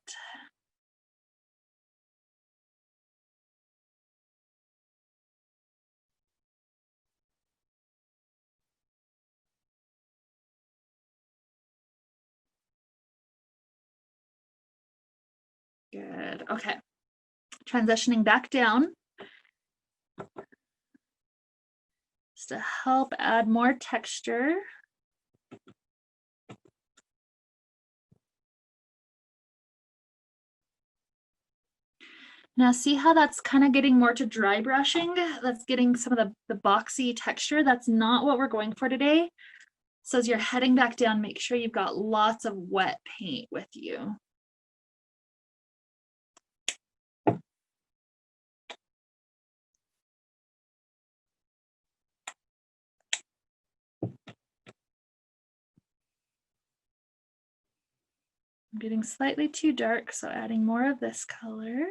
Good. Okay. Transitioning back down just to help add more texture. Now see how that's kind of getting more to dry brushing? That's getting some of the boxy texture. That's not what we're going for today. So as you're heading back down, make sure you've got lots of wet paint with you. I'm getting slightly too dark, so adding more of this color.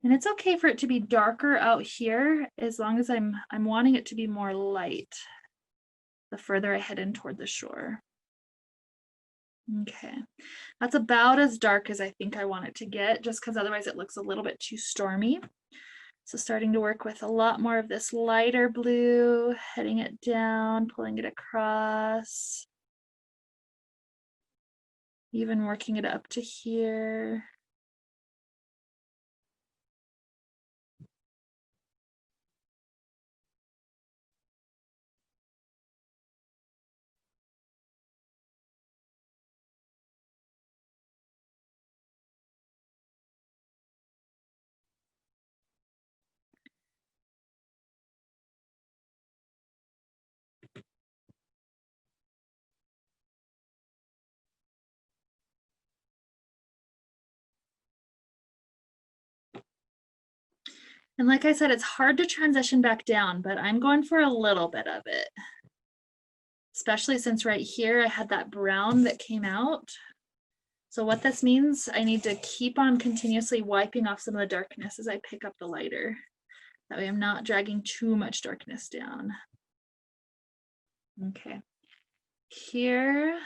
And it's okay for it to be darker out here as long as I'm wanting it to be more light the further I head in toward the shore. Okay, that's about as dark as I think I want it to get, just because otherwise it looks a little bit too stormy. So starting to work with a lot more of this lighter blue, heading it down, pulling it across, even working it up to here. And like I said, it's hard to transition back down, but I'm going for a little bit of it. Especially since right here I had that brown that came out. So what this means, I need to keep on continuously wiping off some of the darkness as I pick up the lighter. That way I'm not dragging too much darkness down. Okay. Here,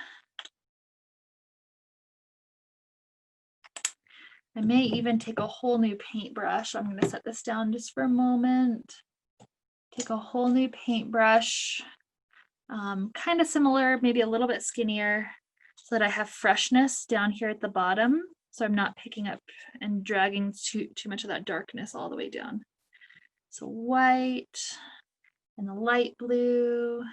I may even take a whole new paintbrush. I'm going to set this down just for a moment. Take a whole new paintbrush, kind of similar, maybe a little bit skinnier, so that I have freshness down here at the bottom. So I'm not picking up and dragging too much of that darkness all the way down. So white and the light blue.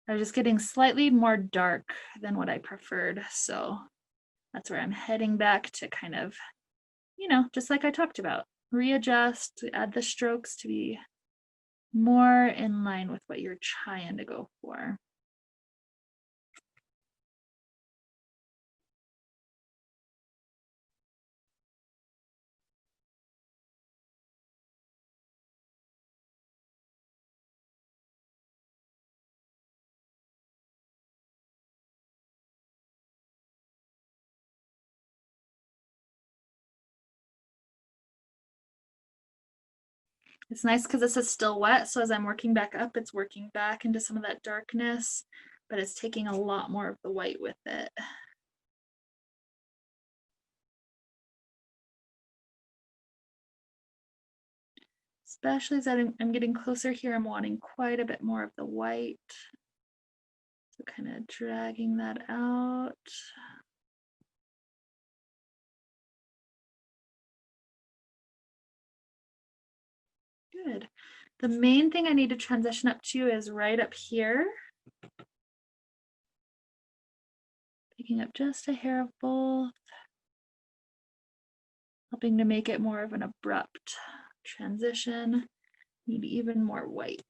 I'm just getting slightly more dark than what I preferred. So that's where I'm heading back to kind of, you know, just like I talked about, readjust, add the strokes to be more in line with what you're trying to go for. It's nice because this is still wet, so as I'm working back up, it's working back into some of that darkness, but it's taking a lot more of the white with it. Especially as I'm getting closer here, I'm wanting quite a bit more of the white. So kind of dragging that out. Good. The main thing I need to transition up to is right up here. Picking up just a hair of both. Helping to make it more of an abrupt transition. Need even more white.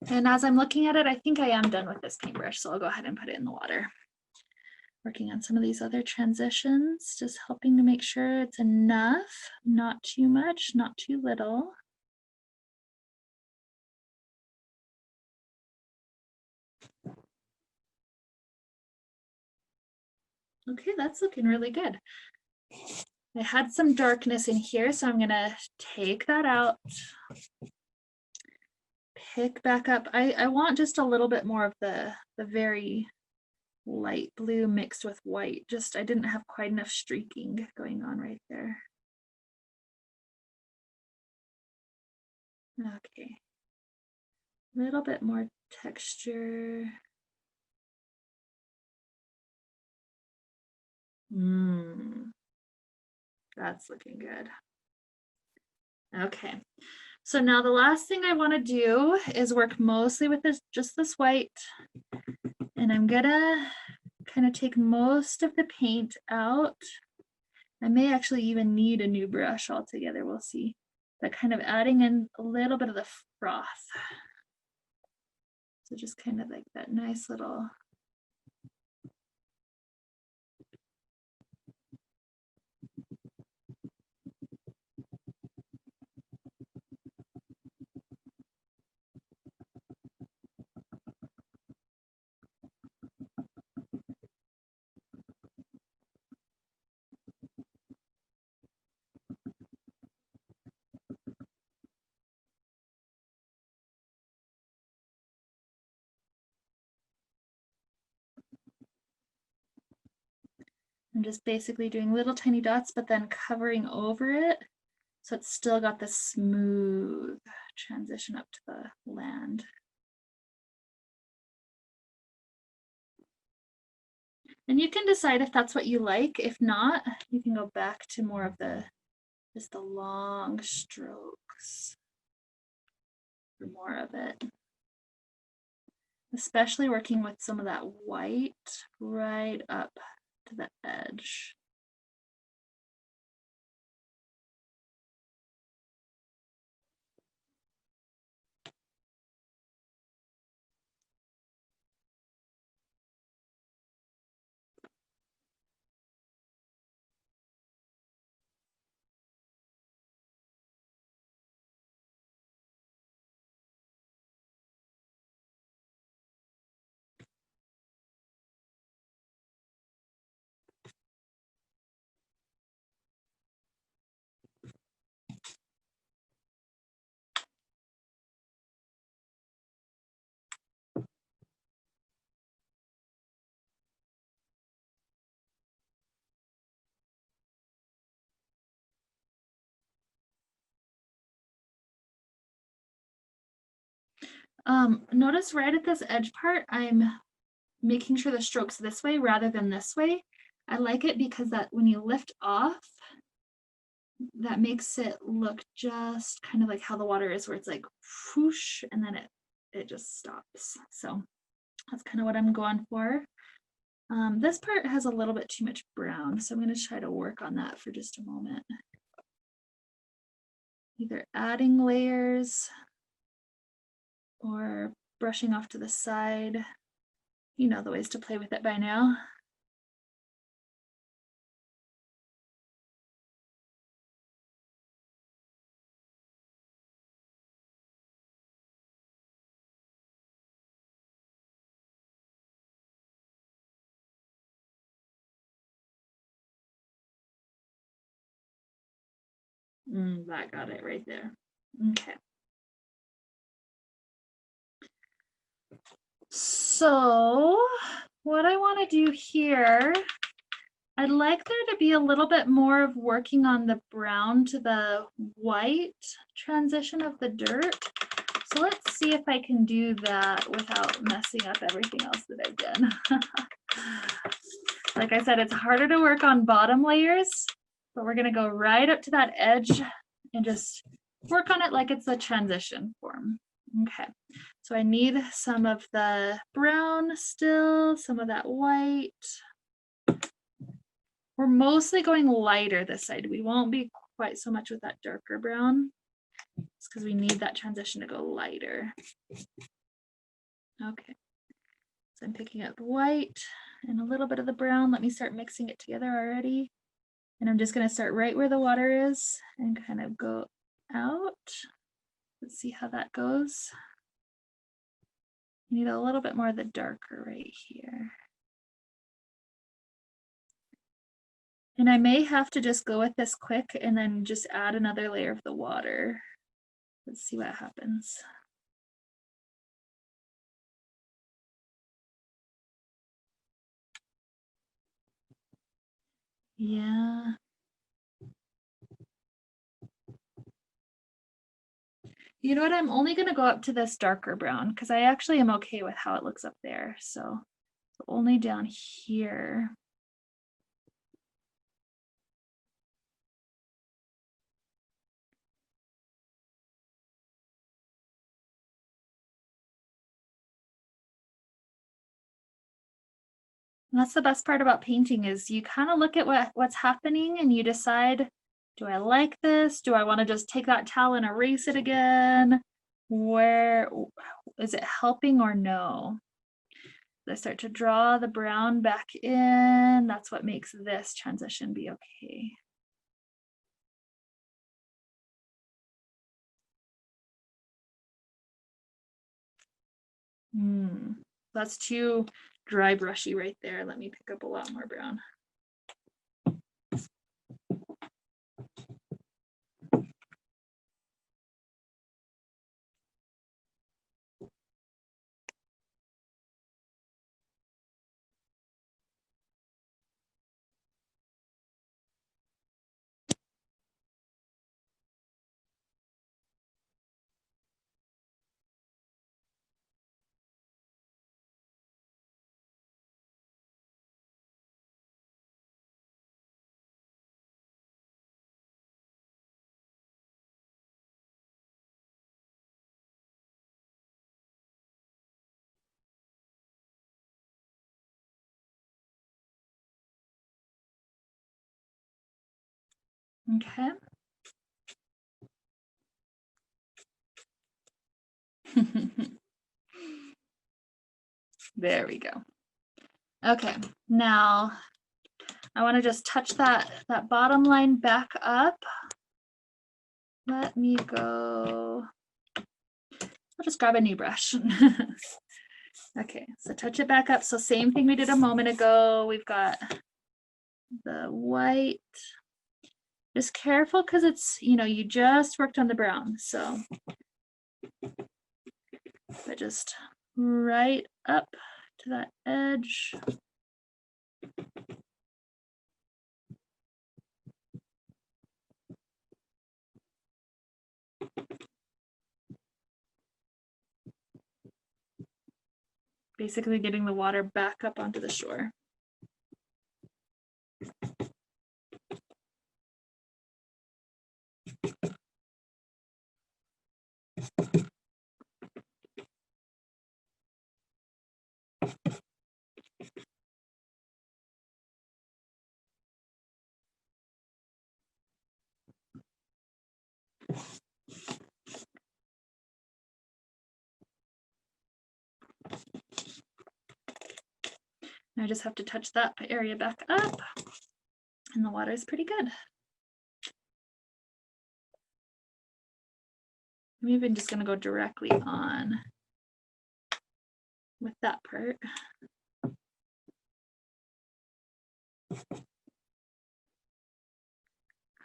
And as I'm looking at it, I think I am done with this paintbrush, so I'll go ahead and put it in the water. Working on some of these other transitions, just helping to make sure it's enough, not too much, not too little. Okay, that's looking really good. I had some darkness in here, so I'm gonna take that out, pick back up. I want just a little bit more of the very light blue mixed with white. Just I didn't have quite enough streaking going on right there. Okay, a little bit more texture. That's looking good. Okay, so now the last thing I want to do is work mostly with this, just this white, and I'm gonna kind of take most of the paint out. I may actually even need a new brush altogether, we'll see. But kind of adding in a little bit of the froth. So just kind of like that nice little. I'm just basically doing little tiny dots, but then covering over it. So it's still got this smooth transition up to the land. And you can decide if that's what you like. If not, you can go back to more of just the long strokes for more of it. Especially working with some of that white right up to the edge. Notice right at this edge part, I'm making sure the stroke's this way rather than this way. I like it because that when you lift off, that makes it look just kind of like how the water is, where it's like whoosh, and then it just stops. So that's kind of what I'm going for. This part has a little bit too much brown, so I'm going to try to work on that for just a moment. Either adding layers or brushing off to the side. You know the ways to play with it by now. That got it right there. Okay. So what I want to do here, I'd like there to be a little bit more of working on the brown to the white transition of the dirt. So let's see if I can do that without messing up everything else that I've done. Like I said, it's harder to work on bottom layers, but we're gonna go right up to that edge and just work on it like it's a transition form. Okay, so I need some of the brown still, some of that white. We're mostly going lighter this side. We won't be quite so much with that darker brown. It's because we need that transition to go lighter. Okay, so I'm picking up white and a little bit of the brown. Let me start mixing it together already. And I'm just gonna start right where the water is and kind of go out. Let's see how that goes. Need a little bit more of the darker right here. And I may have to just go with this quick and then just add another layer of the water. Let's see what happens. Yeah. You know what? I'm only going to go up to this darker brown because I actually am okay with how it looks up there. So only down here. And that's the best part about painting is you kind of look at what's happening and you decide, do I like this? Do I want to just take that towel and erase it again? Where is it helping or no? I start to draw the brown back in. That's what makes this transition be okay. That's too dry brushy right there. Let me pick up a lot more brown. Okay. There we go. Okay, now I want to just touch that bottom line back up. Let me go. I'll just grab a new brush. Okay, so touch it back up. So same thing we did a moment ago. We've got the white. Just careful because it's, you just worked on the brown. So but just right up to that edge. Basically getting the water back up onto the shore. I just have to touch that area back up and the water is pretty good. I'm even just going to go directly on with that part.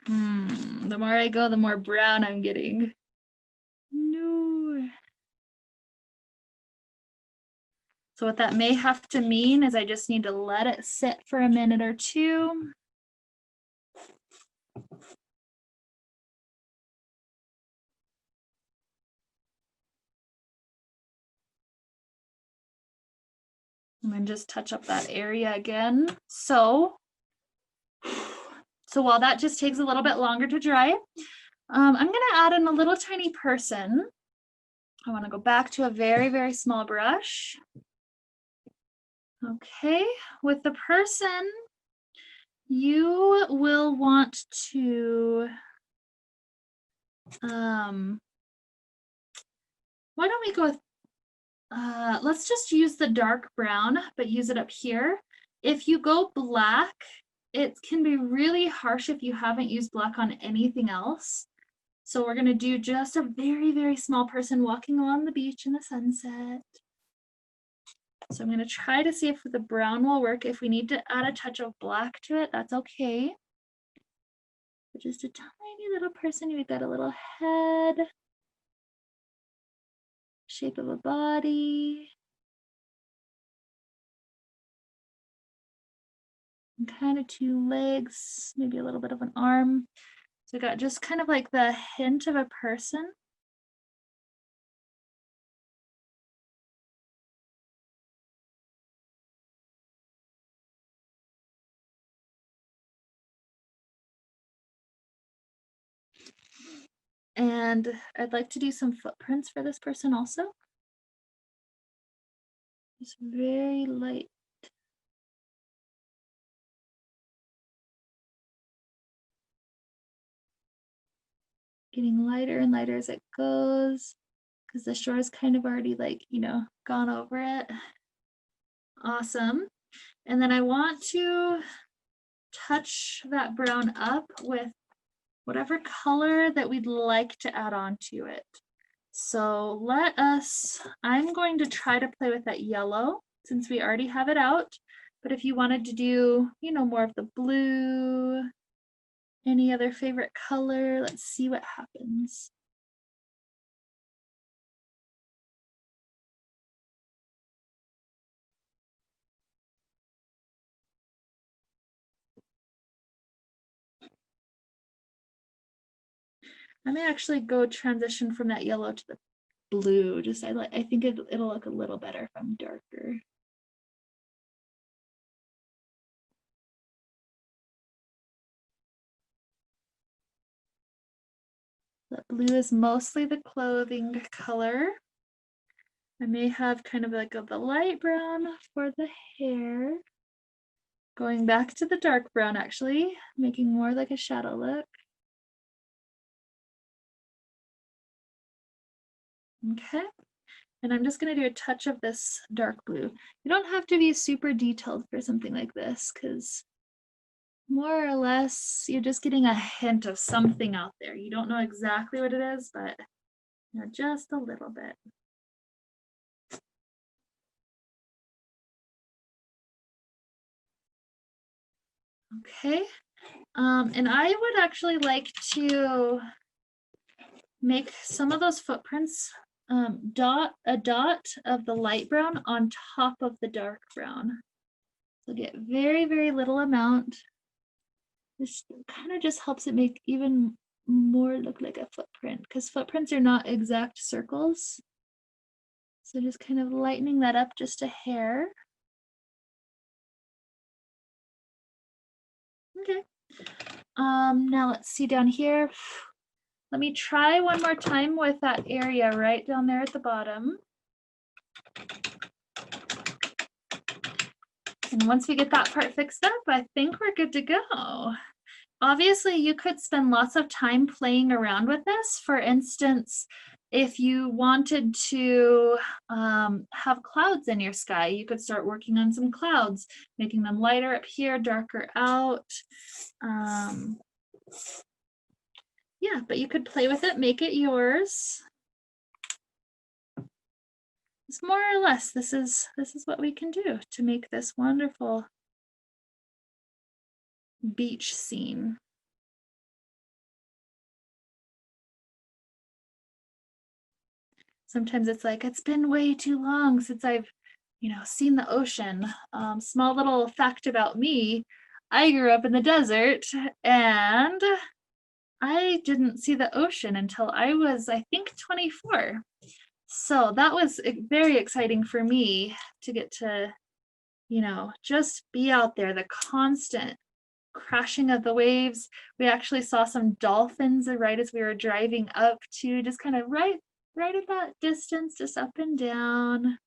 The more I go, the more brown I'm getting. No. So what that may have to mean is I just need to let it sit for a minute or two. And then just touch up that area again. So while that just takes a little bit longer to dry, I'm gonna add in a little tiny person. I wanna go back to a very, very small brush. Okay, with the person, you will want to, why don't we go with Let's just use the dark brown, but use it up here. If you go black, it can be really harsh if you haven't used black on anything else. So we're gonna do just a very, very small person walking along the beach in the sunset. So I'm gonna try to see if the brown will work. If we need to add a touch of black to it, that's okay. But just a tiny little person, we've got a little head, shape of a body, and kind of two legs, maybe a little bit of an arm. So we got just kind of like the hint of a person. And I'd like to do some footprints for this person also. Just very light. Getting lighter and lighter as it goes, because the shore is kind of already like, you know, gone over it. Awesome. And then I want to touch that brown up with whatever color that we'd like to add on to it. So I'm going to try to play with that yellow since we already have it out. But if you wanted to do, you know, more of the blue, any other favorite color, let's see what happens. I may actually go transition from that yellow to the blue. I think it'll look a little better if I'm darker. The blue is mostly the clothing color. I may have kind of like the light brown for the hair. Going back to the dark brown actually, making more like a shadow look. Okay, and I'm just gonna do a touch of this dark blue. You don't have to be super detailed for something like this because more or less you're just getting a hint of something out there. You don't know exactly what it is, but you know, just a little bit. Okay, and I would actually like to make some of those footprints a dot of the light brown on top of the dark brown. So get very, very little amount. This kind of just helps it make even more look like a footprint because footprints are not exact circles. So just kind of lightening that up just a hair. Okay. Now let's see down here. Let me try one more time with that area right down there at the bottom. And once we get that part fixed up, I think we're good to go. Obviously, you could spend lots of time playing around with this. For instance, if you wanted to have clouds in your sky, you could start working on some clouds, making them lighter up here, darker out. Yeah, but you could play with it, make it yours. It's more or less, this is what we can do to make this wonderful beach scene. Sometimes it's like, it's been way too long since I've, you know, seen the ocean. Small little fact about me, I grew up in the desert and I didn't see the ocean until I was, I think, 24. So that was very exciting for me to get to, you know, just be out there, the constant crashing of the waves. We actually saw some dolphins right as we were driving up to just kind of right at that distance, just up and down.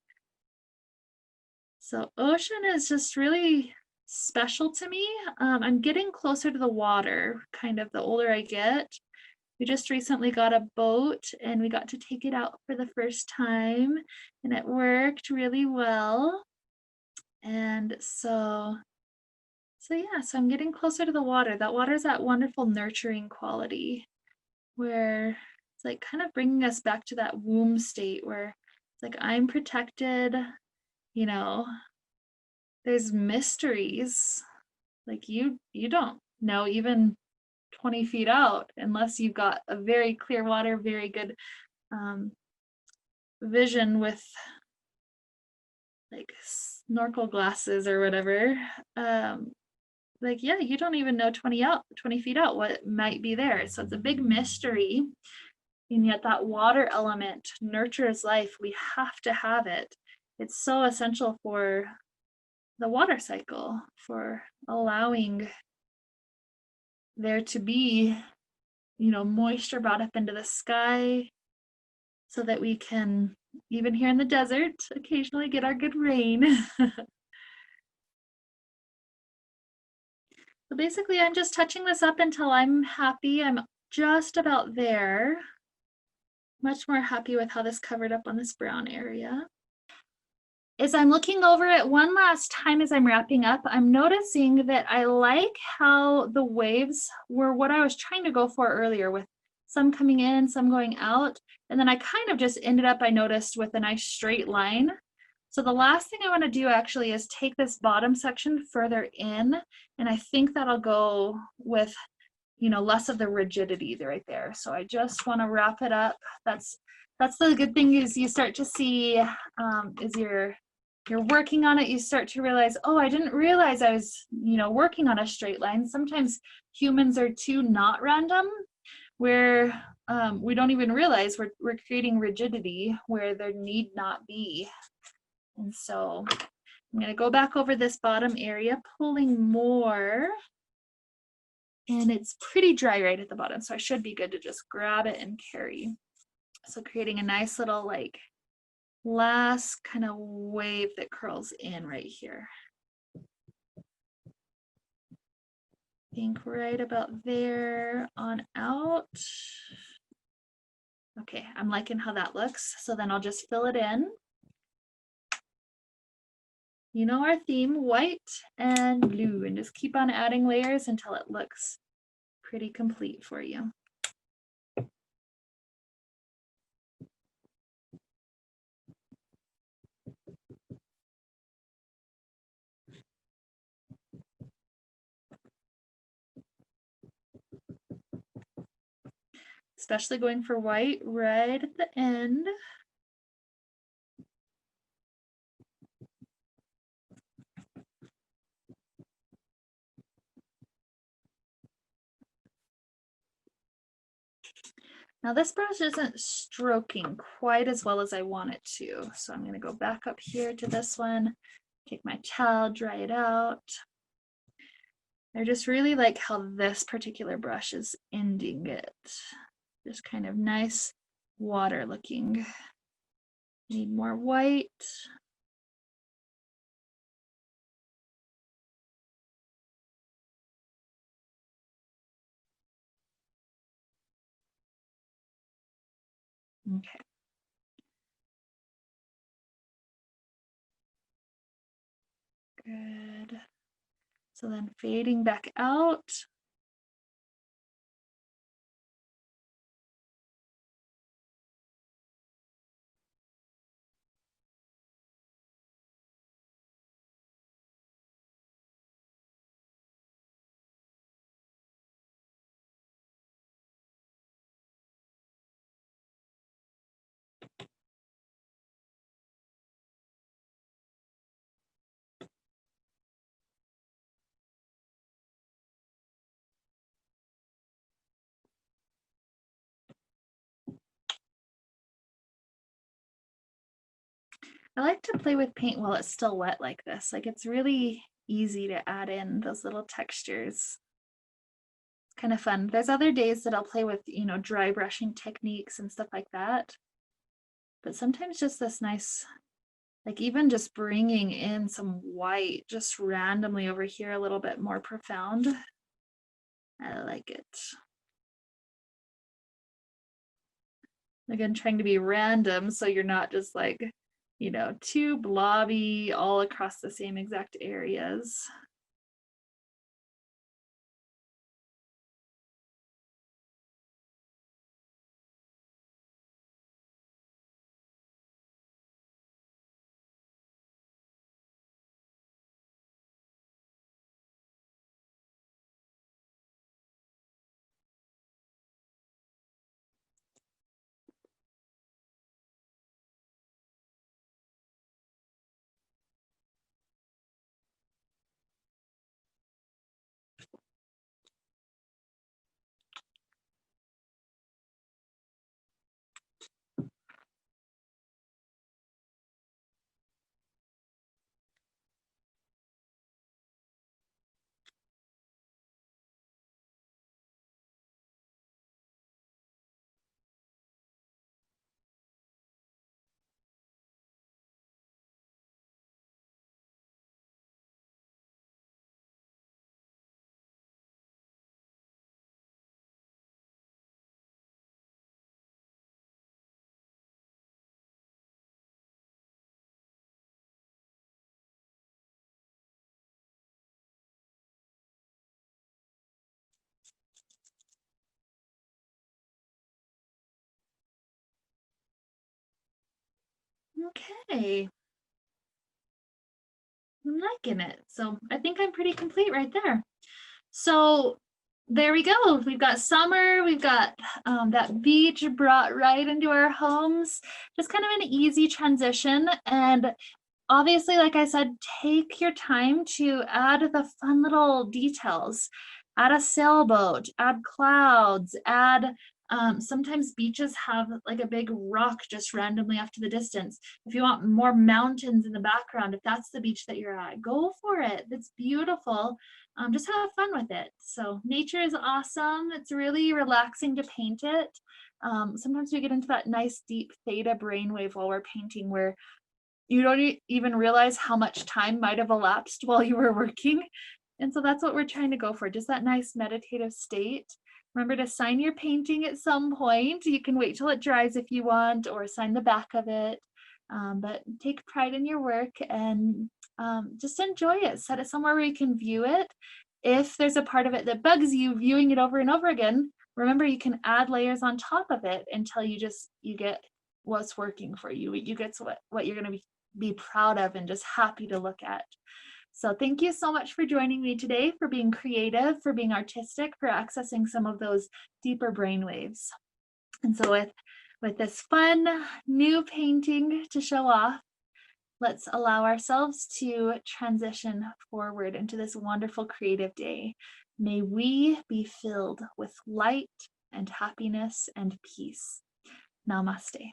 So ocean is just really special to me. I'm getting closer to the water, kind of the older I get. We just recently got a boat and we got to take it out for the first time and it worked really well. And so yeah, so I'm getting closer to the water. That water's that wonderful nurturing quality where it's like kind of bringing us back to that womb state where it's like I'm protected, you know, there's mysteries. Like you don't know even 20 feet out unless you've got a very clear water, very good um, vision with like snorkel glasses or whatever. Like yeah, you don't even know 20 feet out what might be there. So it's a big mystery. And yet that water element nurtures life. We have to have it. It's so essential for the water cycle, for allowing there to be, moisture brought up into the sky so that we can, even here in the desert, occasionally get our good rain. So basically, I'm just touching this up until I'm happy. I'm just about there. Much more happy with how this covered up on this brown area. As I'm looking over it one last time as I'm wrapping up, I'm noticing that I like how the waves were what I was trying to go for earlier, with some coming in, some going out. And then I kind of just ended up, I noticed, with a nice straight line. So the last thing I want to do actually is take this bottom section further in, and I think that'll go with, less of the rigidity right there. So I just want to wrap it up. That's the good thing, is you start to see, is you're working on it, you start to realize, oh, I didn't realize I was, working on a straight line. Sometimes humans are too not random, where we don't even realize we're creating rigidity where there need not be. And so I'm going to go back over this bottom area, pulling more. And it's pretty dry right at the bottom, so I should be good to just grab it and carry. So creating a nice little like last kind of wave that curls in right here. I think right about there on out. Okay, I'm liking how that looks. So then I'll just fill it in. You know our theme, white and blue, and just keep on adding layers until it looks pretty complete for you. Especially going for white right at the end. Now this brush isn't stroking quite as well as I want it to, so I'm going to go back up here to this one, take my towel, dry it out. I just really like how this particular brush is ending it. Just kind of nice water looking. Need more white. Okay. Good. So then fading back out. I like to play with paint while it's still wet like this. Like it's really easy to add in those little textures. It's kind of fun. There's other days that I'll play with, dry brushing techniques and stuff like that. But sometimes just this nice, like even just bringing in some white just randomly over here a little bit more profound. I like it. Again, trying to be random so you're not just like, too blobby all across the same exact areas. Okay, I'm liking it. So I think I'm pretty complete right there. So there we go. We've got summer, we've got that beach brought right into our homes. Just kind of an easy transition. And obviously, like I said, take your time to add the fun little details. Add a sailboat, add clouds, add sometimes beaches have like a big rock just randomly off to the distance. If you want more mountains in the background, if that's the beach that you're at, go for it. It's beautiful. Just have fun with it. So nature is awesome. It's really relaxing to paint it. Sometimes we get into that nice deep theta brainwave while we're painting where you don't even realize how much time might have elapsed while you were working. And so that's what we're trying to go for, just that nice meditative state. Remember to sign your painting at some point. You can wait till it dries if you want, or sign the back of it. But take pride in your work and just enjoy it. Set it somewhere where you can view it. If there's a part of it that bugs you viewing it over and over again, remember you can add layers on top of it until you get what's working for you. You get what you're going to be proud of and just happy to look at. So thank you so much for joining me today, for being creative, for being artistic, for accessing some of those deeper brain waves. And so with this fun new painting to show off, let's allow ourselves to transition forward into this wonderful creative day. May we be filled with light and happiness and peace. Namaste.